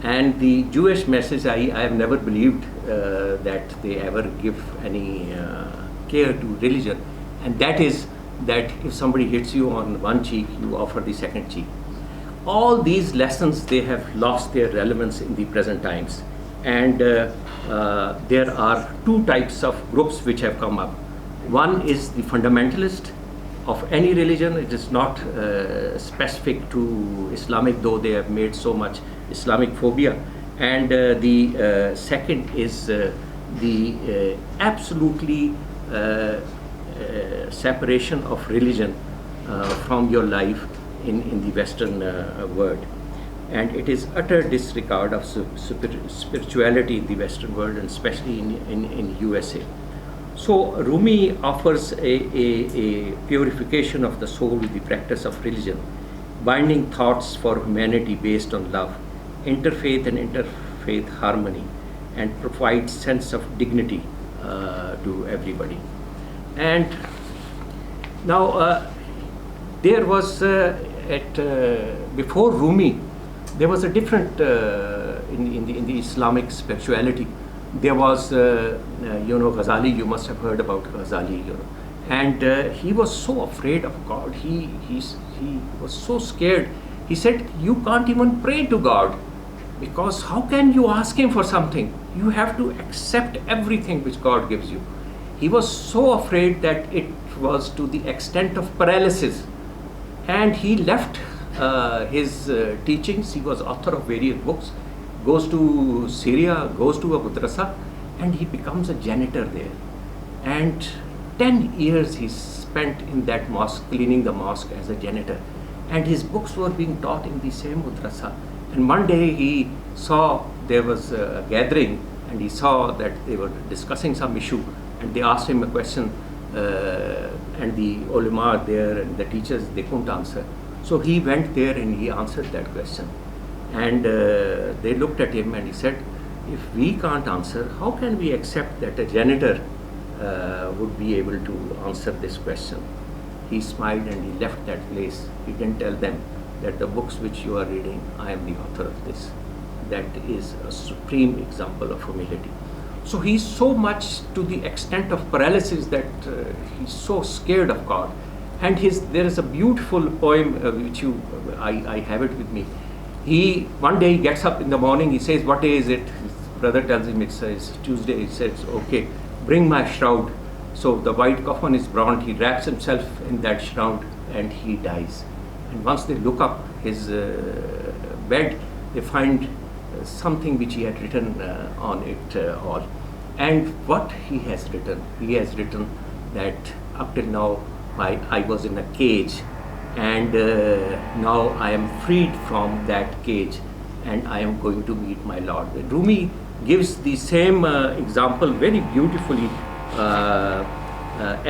And the Jewish message, I have never believed that they ever give any care to religion, and that is that if somebody hits you on one cheek, you offer the second cheek. All these lessons, they have lost their relevance in the present times, and there are two types of groups which have come up. One is the fundamentalist of any religion. It is not specific to Islamic, though they have made so much Islamic phobia. And the second is the absolutely separation of religion from your life in the Western world. And it is utter disregard of spirituality in the Western world, and especially in USA. So Rumi offers a purification of the soul with the practice of religion, binding thoughts for humanity based on love, interfaith and interfaith harmony, and provides sense of dignity to everybody. And now there was before Rumi, there was a different in the Islamic spirituality. There was Ghazali. You must have heard about Ghazali, and he was so afraid of God. He was so scared. He said, "You can't even pray to God, because how can you ask Him for something? You have to accept everything which God gives you." He was so afraid that it was to the extent of paralysis, and he left his teachings. He was author of various books, goes to Syria, goes to a madrasa, and he becomes a janitor there. And 10 years he spent in that mosque, cleaning the mosque as a janitor. And his books were being taught in the same madrasa. And one day he saw there was a gathering, and he saw that they were discussing some issue, and they asked him a question, and the ulama there and the teachers, they couldn't answer. So he went there and he answered that question. And they looked at him and he said, "If we can't answer, how can we accept that a janitor would be able to answer this question?" He smiled and he left that place. He didn't tell them that the books which you are reading, I am the author of this. That is a supreme example of humility. So he's so much to the extent of paralysis that he's so scared of God. And there is a beautiful poem which I have it with me. One day he gets up in the morning, he says, "What day is it?" His brother tells him it's Tuesday. He says, "Okay, bring my shroud." So the white coffin is brought, he wraps himself in that shroud and he dies. And once they look up his bed, they find something which he had written on it all. And what he has written that up till now I was in a cage, and now I am freed from that cage and I am going to meet my Lord. Rumi gives the same example very beautifully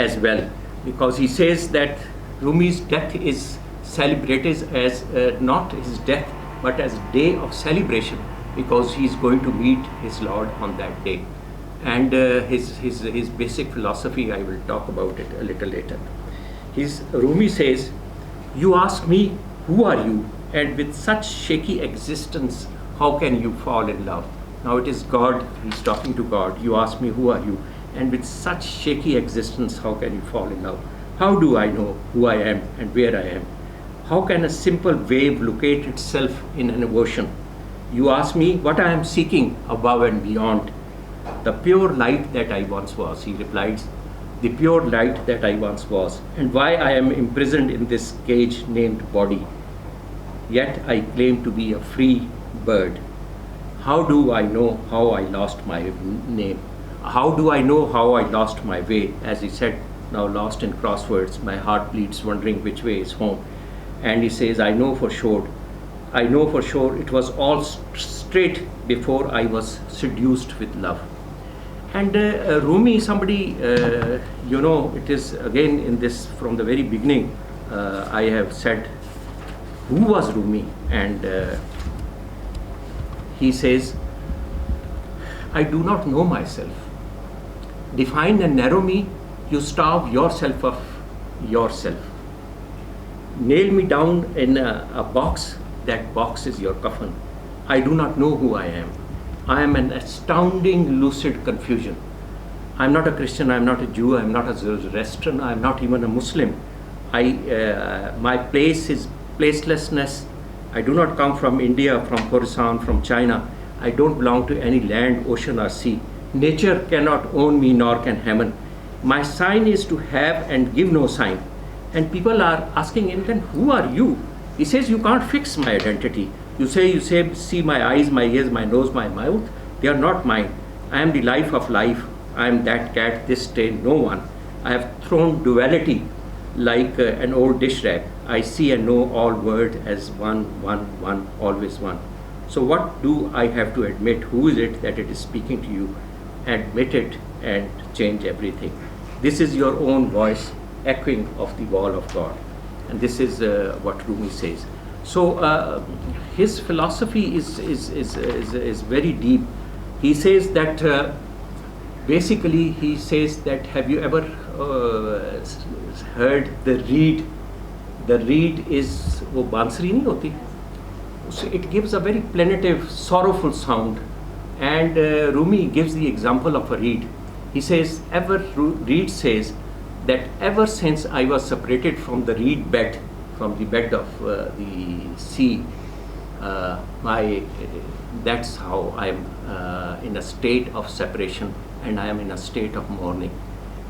as well, because he says that Rumi's death is celebrated as not his death but as a day of celebration, because he is going to meet his Lord on that day. And his basic philosophy, I will talk about it a little later. Rumi says, "You ask me, who are you? And with such shaky existence, how can you fall in love?" Now it is God, he's talking to God. "You ask me, who are you? And with such shaky existence, how can you fall in love? How do I know who I am and where I am? How can a simple wave locate itself in an ocean? You ask me what I am seeking above and beyond. The pure light that I once was," he replies, "the pure light that I once was, and why I am imprisoned in this cage named body. Yet I claim to be a free bird. How do I know how I lost my name? How do I know how I lost my way?" As he said, now lost in crosswords, my heart bleeds wondering which way is home. And he says, I know for sure it was all straight before I was seduced with love." And Rumi, somebody, it is again in this, from the very beginning, I have said, who was Rumi? And he says, "I do not know myself. Define and narrow me, you starve yourself of yourself. Nail me down in a box, that box is your coffin. I do not know who I am. I am an astounding lucid confusion. I am not a Christian, I am not a Jew, I am not a Zoroastrian, I am not even a Muslim. My place is placelessness. I do not come from India, from Khorasan, from China. I don't belong to any land, ocean or sea. Nature cannot own me, nor can heaven. My sign is to have and give no sign." And people are asking him, "Then who are you?" He says, "You can't fix my identity. You say, see my eyes, my ears, my nose, my mouth. They are not mine. I am the life of life. I am that cat, this day no one. I have thrown duality like an old dish rack. I see and know all word as one, always one. So what do I have to admit? Who is it that it is speaking to you? Admit it and change everything. This is your own voice echoing of the wall of God. And this is what Rumi says. So his philosophy is very deep. He says that basically he says that, have you ever heard the reed? The reed is वो बांसुरी नहीं होती. So it gives a very plaintive, sorrowful sound. And Rumi gives the example of a reed. He says, reed says that ever since I was separated from the reed bed, from the bed of the sea, that's how I am in a state of separation, and I am in a state of mourning.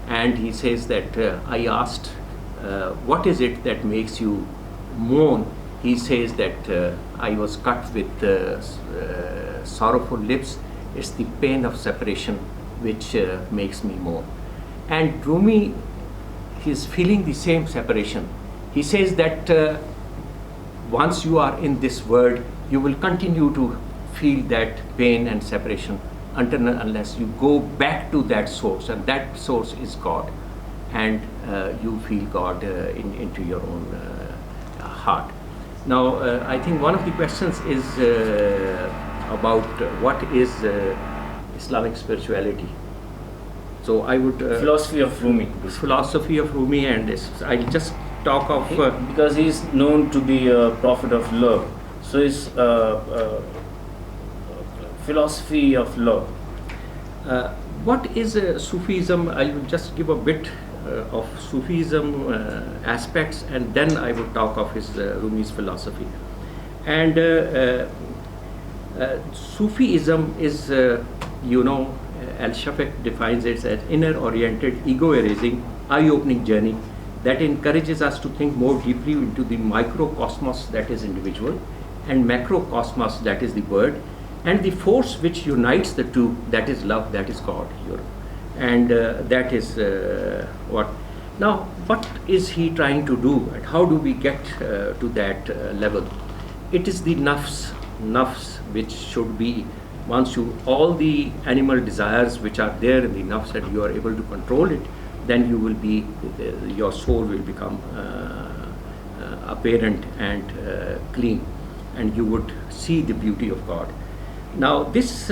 And he says that I asked, what is it that makes you mourn? He says that I was cut with sorrowful lips. It's the pain of separation which makes me mourn. And Rumi, he's feeling the same separation. He says that once you are in this world, you will continue to feel that pain and separation until and unless you go back to that source, and that source is God, and you feel God into your own heart. Now, I think one of the questions is about what is Islamic spirituality. So I would Philosophy of Rumi. philosophy of Rumi, and I'll just talk of Because he is known to be a prophet of love. So his philosophy of love. what is Sufism. I will just give a bit of Sufism aspects, and then I will talk of his Rumi's philosophy. And Sufism is, Al-Shafiq defines it as inner-oriented, ego-erasing, eye-opening journey that encourages us to think more deeply into the microcosmos that is individual and macrocosmos that is the word, and the force which unites the two, that is love, that is God. And that is what. Now, what is he trying to do, and how do we get to that level? It is the nafs which should be, once you, all the animal desires which are there in the nafs, and you are able to control it, then you will be, your soul will become apparent and clean, and you would see the beauty of God. Now, this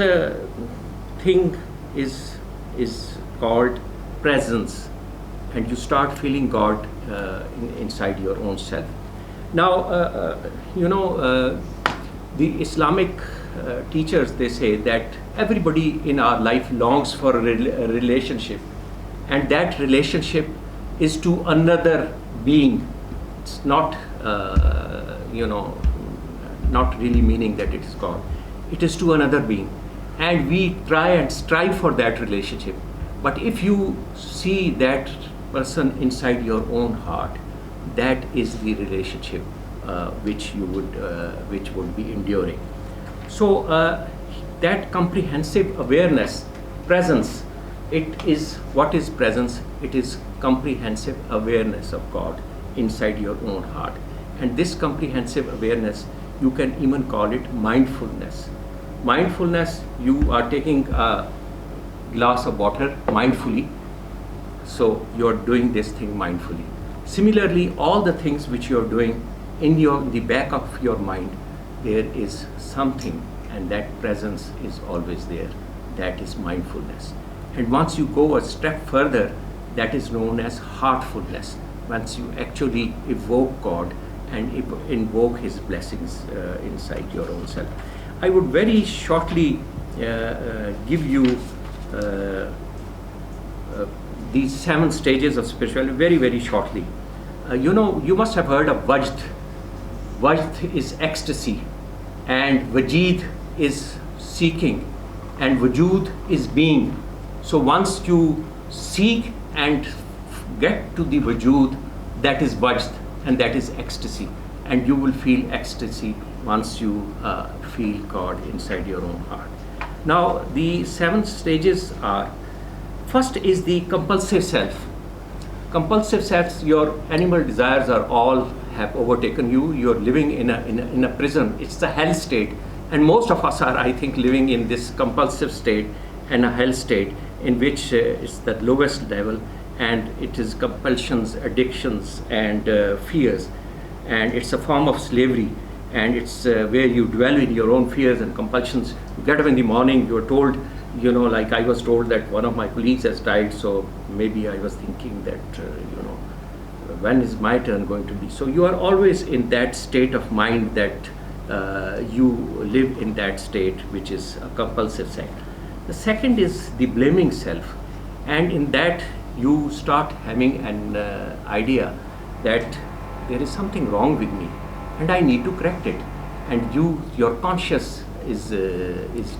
thing is called presence, and you start feeling God inside your own self. Now, the Islamic teachers, they say that everybody in our life longs for a relationship, and that relationship is to another being. It's not, not really meaning that it is God. It is to another being, and we try and strive for that relationship. But if you see that person inside your own heart, that is the relationship which would be enduring. So that comprehensive awareness, presence, it is, what is presence? It is comprehensive awareness of God inside your own heart. And this comprehensive awareness, you can even call it mindfulness. Mindfulness, you are taking a glass of water mindfully, so you are doing this thing mindfully. Similarly, all the things which you are doing in the back of your mind, there is something, and that presence is always there. That is mindfulness. And once you go a step further, that is known as heartfulness. Once you actually evoke God and invoke His blessings inside your own self. I would very shortly give you these 7 stages of spirituality, very, very shortly. You must have heard of Vajd. Vajd is ecstasy, and Vajid is seeking, and Wujud is being. So once you seek and get to the Wujud, that is Vajd, and that is ecstasy. And you will feel ecstasy once you feel God inside your own heart. Now, the 7 stages are: First is the compulsive self. Compulsive self, your animal desires are all have overtaken you. You're living in a prison. It's the hell state. And most of us are, I think, living in this compulsive state and a hell state in which it's the lowest level, and it is compulsions, addictions, and fears. And it's a form of slavery, and it's where you dwell in your own fears and compulsions. You get up in the morning, you're told, like I was told that one of my colleagues has died, so maybe I was thinking that, when is my turn going to be? So you are always in that state of mind that you live in that state, which is a compulsive self. The second is the blaming self, and in that you start having an idea that there is something wrong with me and I need to correct it, and your conscience is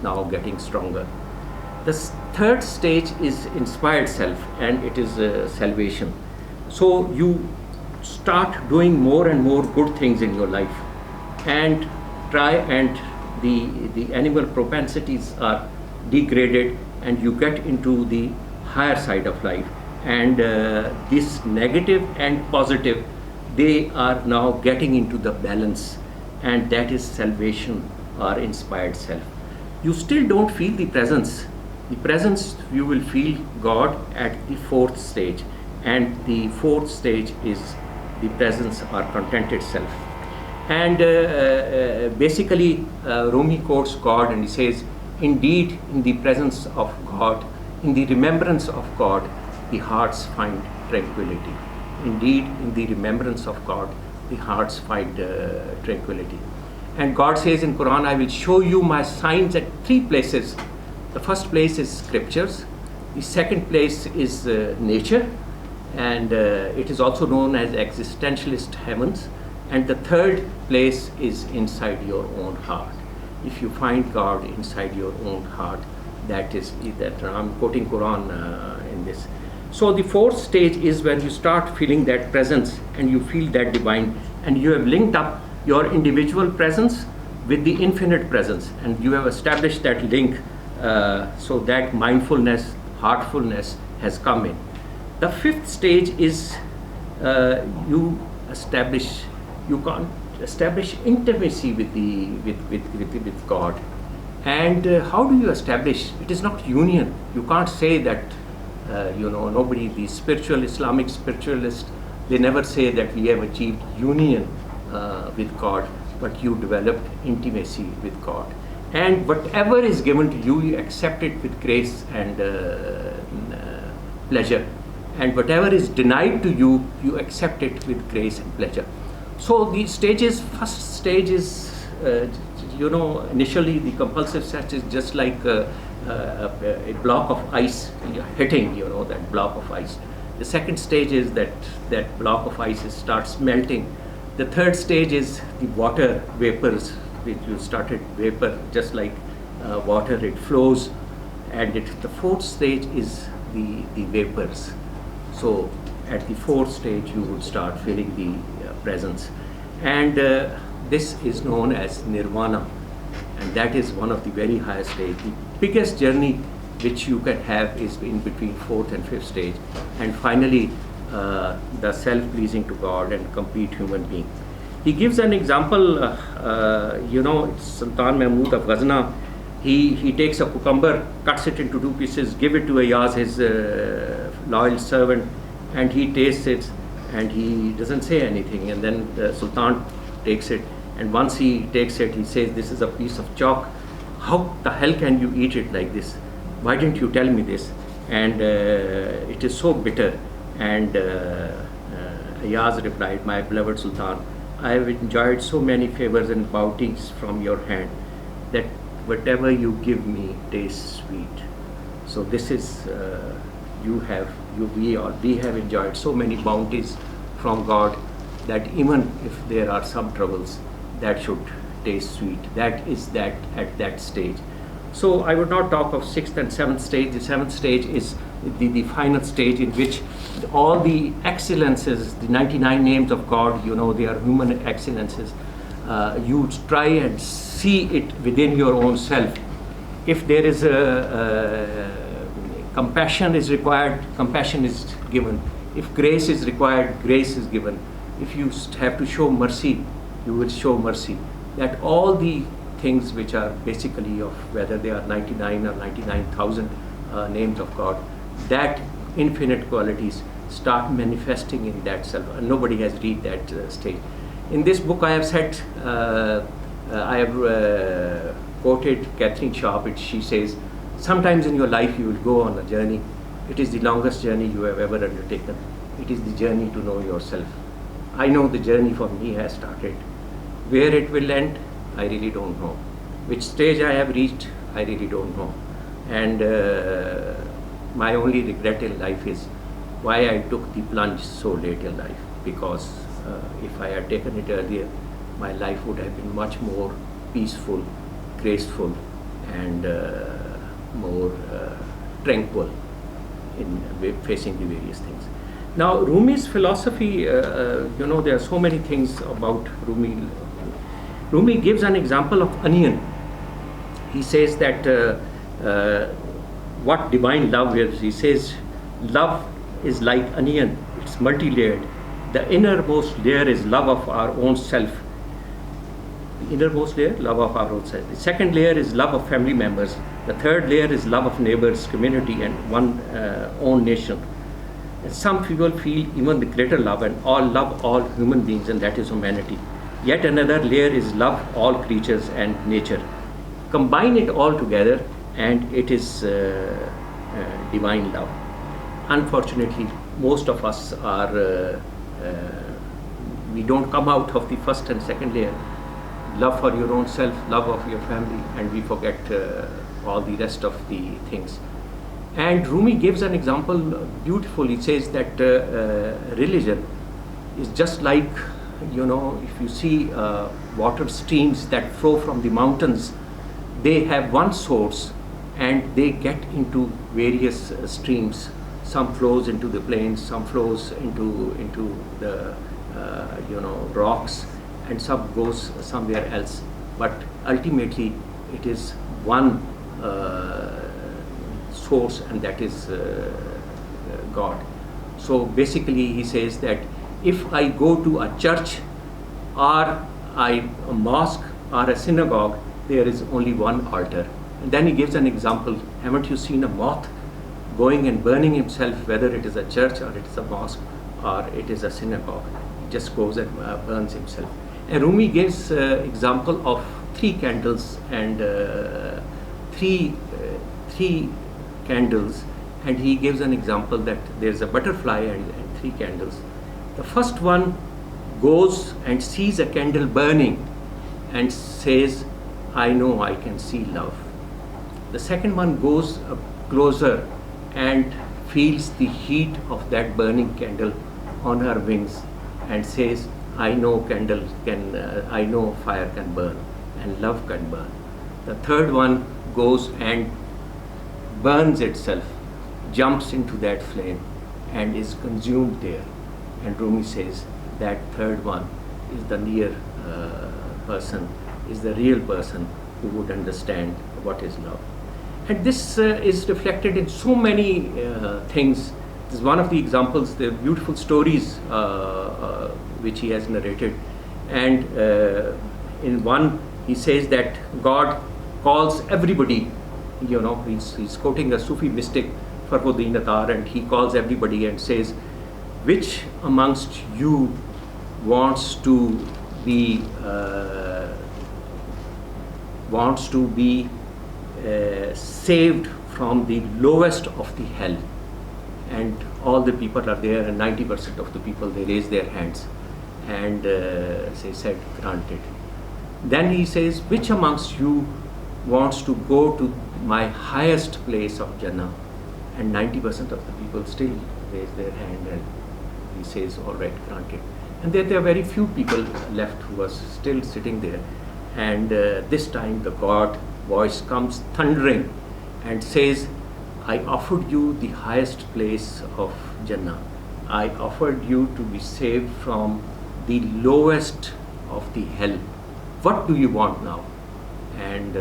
now getting stronger. The third stage is inspired self, and it is salvation. So you start doing more and more good things in your life, and try, and the animal propensities are degraded, and you get into the higher side of life, and this negative and positive, they are now getting into the balance, and that is salvation or inspired self. You still don't feel the presence. The presence, you will feel God at the fourth stage, and the fourth stage is the presence or contented self. And basically, Rumi quotes God, and he says, "Indeed, in the presence of God, in the remembrance of God, the hearts find tranquility." Indeed, in the remembrance of God, the hearts find tranquility. And God says in Quran, "I will show you my signs at three places." The first place is scriptures. The second place is nature, and it is also known as existentialist heavens. And the third place is inside your own heart. If you find God inside your own heart, that I'm quoting Quran in this. So the fourth stage is when you start feeling that presence, and you feel that divine, and you have linked up your individual presence with the infinite presence, and you have established that link, so that mindfulness, heartfulness has come in. The fifth stage is you can establish intimacy with God. And how do you establish? It is not union. You can't say that, nobody, the Islamic spiritualists, they never say that we have achieved union with God, but you developed intimacy with God. And whatever is given to you, you accept it with grace and pleasure. And whatever is denied to you, you accept it with grace and pleasure. So the stages, first stage is, initially the compulsive stage is just like a block of ice you're hitting, that block of ice. The second stage is that block of ice starts melting. The third stage is the water vapors, which you started vapor, just like water, it flows. And the fourth stage is the vapors. So at the fourth stage, you would start feeling the presence. And this is known as nirvana. And that is one of the very highest stages. The biggest journey which you can have is in between fourth and fifth stage. And finally, the self-pleasing to God and complete human being. He gives an example, Sultan Mahmud of Ghazna, he takes a cucumber, cuts it into two pieces, give it to Ayaz, his loyal servant, and he tastes it, and he doesn't say anything. And then the Sultan takes it, and once he takes it, he says, "This is a piece of chalk. How the hell can you eat it like this? Why didn't you tell me this? And it is so bitter." And Ayaz replied, "My beloved Sultan, I have enjoyed so many favors and bounties from your hand that whatever you give me tastes sweet." So this is, we have enjoyed so many bounties from God that even if there are some troubles, that should taste sweet. That is that at that stage. So I would not talk of sixth and seventh stage. The seventh stage is the final stage in which all the excellences, the 99 names of God, they are human excellences. You try and see it within your own self. If there is compassion is required, compassion is given. If grace is required, grace is given. If you have to show mercy, you will show mercy. That all the things which are basically of, whether they are 99 or 99,000 names of God, that infinite qualities start manifesting in that self. And nobody has reached that stage. In this book I have said, I have quoted Catherine Sharp. She says, sometimes in your life you will go on a journey. It is the longest journey you have ever undertaken. It is the journey to know yourself. I know the journey for me has started. Where it will end, I really don't know. Which stage I have reached, I really don't know. And my only regret in life is why I took the plunge so late in life. Because if I had taken it earlier, my life would have been much more peaceful, graceful, and more tranquil in facing the various things. Now, Rumi's philosophy, there are so many things about Rumi. Rumi gives an example of onion. He says that what divine love is. He says, love is like onion. It's multi-layered. The innermost layer is love of our own self. The innermost layer, love of our own self. The second layer is love of family members. The third layer is love of neighbors, community, and one own nation. And some people feel even the greater love and all love all human beings, and that is humanity. Yet another layer is love all creatures and nature. Combine it all together and it is divine love. Unfortunately, most of us are, we don't come out of the first and second layer. Love for your own self, love of your family, and we forget all the rest of the things. And Rumi gives an example beautiful. He says that religion is just like, if you see water streams that flow from the mountains, they have one source and they get into various streams. Some flows into the plains, some flows into the rocks, and some goes somewhere else. But ultimately, it is one source, and that is God. So basically, he says that if I go to a church or a mosque or a synagogue, there is only one altar. And then he gives an example. Haven't you seen a moth going and burning himself, whether it is a church or it is a mosque or it is a synagogue? He just goes and burns himself. And Rumi gives example of 3 candles and three candles, and he gives an example that there's a butterfly and 3 candles. The first one goes and sees a candle burning and says, I know I can see love. The second one goes closer and feels the heat of that burning candle on her wings and says, I know I know fire can burn and love can burn. The third one goes and burns itself, jumps into that flame and is consumed there. And Rumi says that third one is the near person, is the real person who would understand what is love. And this is reflected in so many things. This is one of the examples, the beautiful stories which he has narrated. And in one, he says that God calls everybody, he's quoting a Sufi mystic, Farhuddin Attar, and he calls everybody and says, which amongst you wants to be saved from the lowest of the hell? And all the people are there, and 90% of the people, they raise their hands and said, granted. Then he says, which amongst you wants to go to my highest place of Jannah? And 90% of the people still raise their hand, and he says, all right, granted. And there are very few people left who are still sitting there. And this time the God voice comes thundering and says, I offered you the highest place of Jannah. I offered you to be saved from the lowest of the hell. What do you want now? And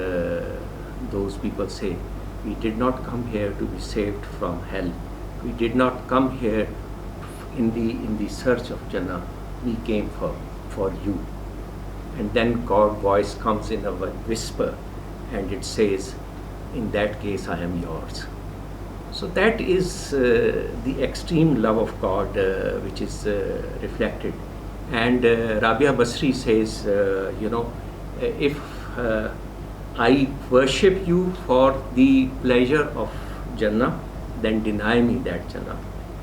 those people say, We did not come here to be saved from hell. We did not come here in the search of Jannah. We came for you. And then God's voice comes in a whisper, and it says, in that case I am yours. So that is the extreme love of God which is reflected. And Rabia Basri says, if I worship you for the pleasure of Jannah, then deny me that Jannah.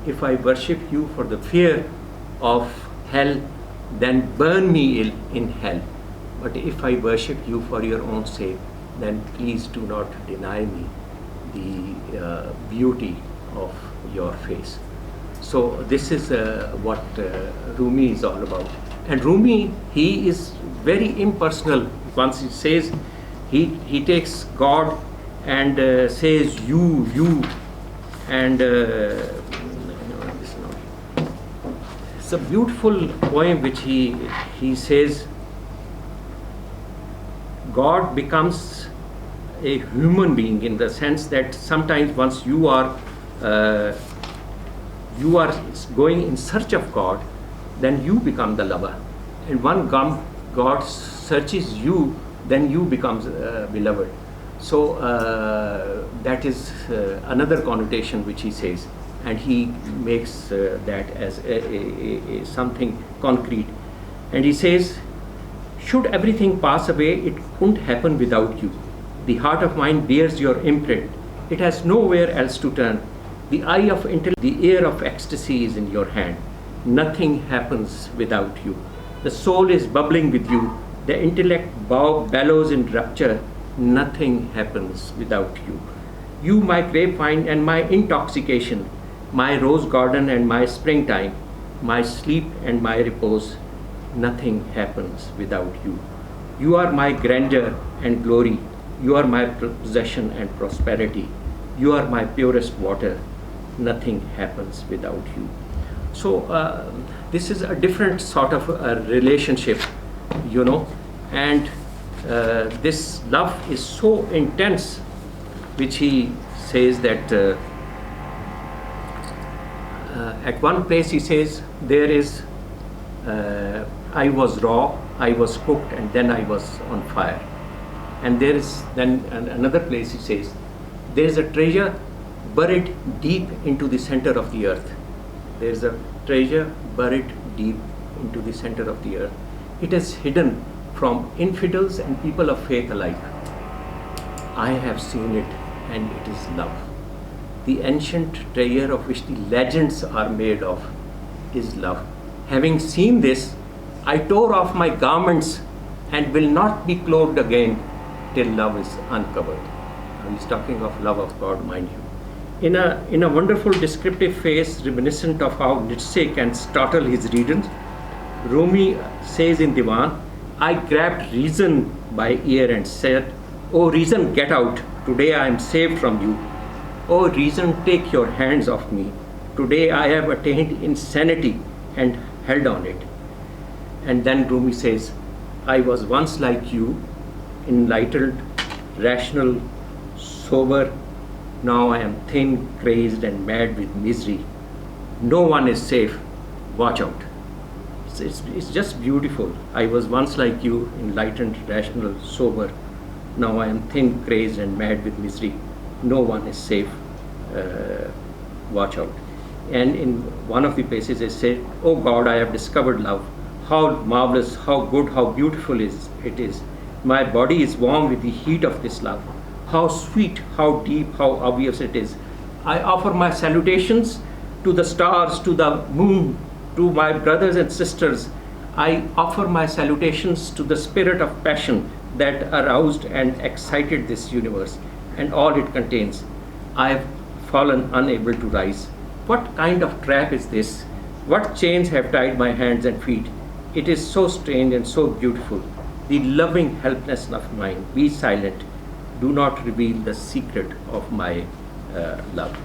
If I worship you for the fear of hell, then burn me in hell. But if I worship you for your own sake, then please do not deny me the beauty of your face. So this is what Rumi is all about. And Rumi, he is very impersonal. Once he says, he takes God and says you, and it's a beautiful poem which he says, God becomes a human being in the sense that sometimes once you are going in search of God, then you become the lover. And when God searches you, then you become beloved. So that is another connotation which he says, and he makes that as a something concrete. And he says, should everything pass away, it couldn't happen without you. The heart of mine bears your imprint. It has nowhere else to turn. The eye of intellect, the ear of ecstasy is in your hand. Nothing happens without you. The soul is bubbling with you. The intellect bellows in rapture. Nothing happens without you. You, my grapevine and my intoxication, my rose garden and my springtime, my sleep and my repose. Nothing happens without you. You are my grandeur and glory. You are my possession and prosperity. You are my purest water. Nothing happens without you. So this is a different sort of a relationship, and this love is so intense, which he says that at one place he says, there is I was raw, I was cooked, and then I was on fire. And there is then another place he says, there is a treasure buried deep into the center of the earth. There is a treasure buried deep into the center of the earth. It is hidden from infidels and people of faith alike. I have seen it, and it is love. The ancient treasure of which the legends are made of is love. Having seen this, I tore off my garments and will not be clothed again till love is uncovered. He's talking of love of God, mind you. In a wonderful descriptive phrase reminiscent of how Nietzsche can startle his readers, Rumi says in Divan, I grabbed reason by ear and said, "O reason, get out. Today I am saved from you. O reason, take your hands off me. Today I have attained insanity and held on it." And then Rumi says, I was once like you, enlightened, rational, sober. Now I am thin, crazed, and mad with misery. No one is safe. Watch out. It's just beautiful. I was once like you, enlightened, rational, sober. Now I am thin, crazed, and mad with misery. No one is safe. Watch out. And in one of the places it said, "Oh God, I have discovered love. How marvelous, how good, how beautiful it is. My body is warm with the heat of this love. How sweet, how deep, how obvious it is. I offer my salutations to the stars, to the moon, to my brothers and sisters. I offer my salutations to the spirit of passion that aroused and excited this universe and all it contains. I have fallen unable to rise. What kind of trap is this? What chains have tied my hands and feet? It is so strange and so beautiful. The loving helplessness of mine. Be silent. Do not reveal the secret of my love."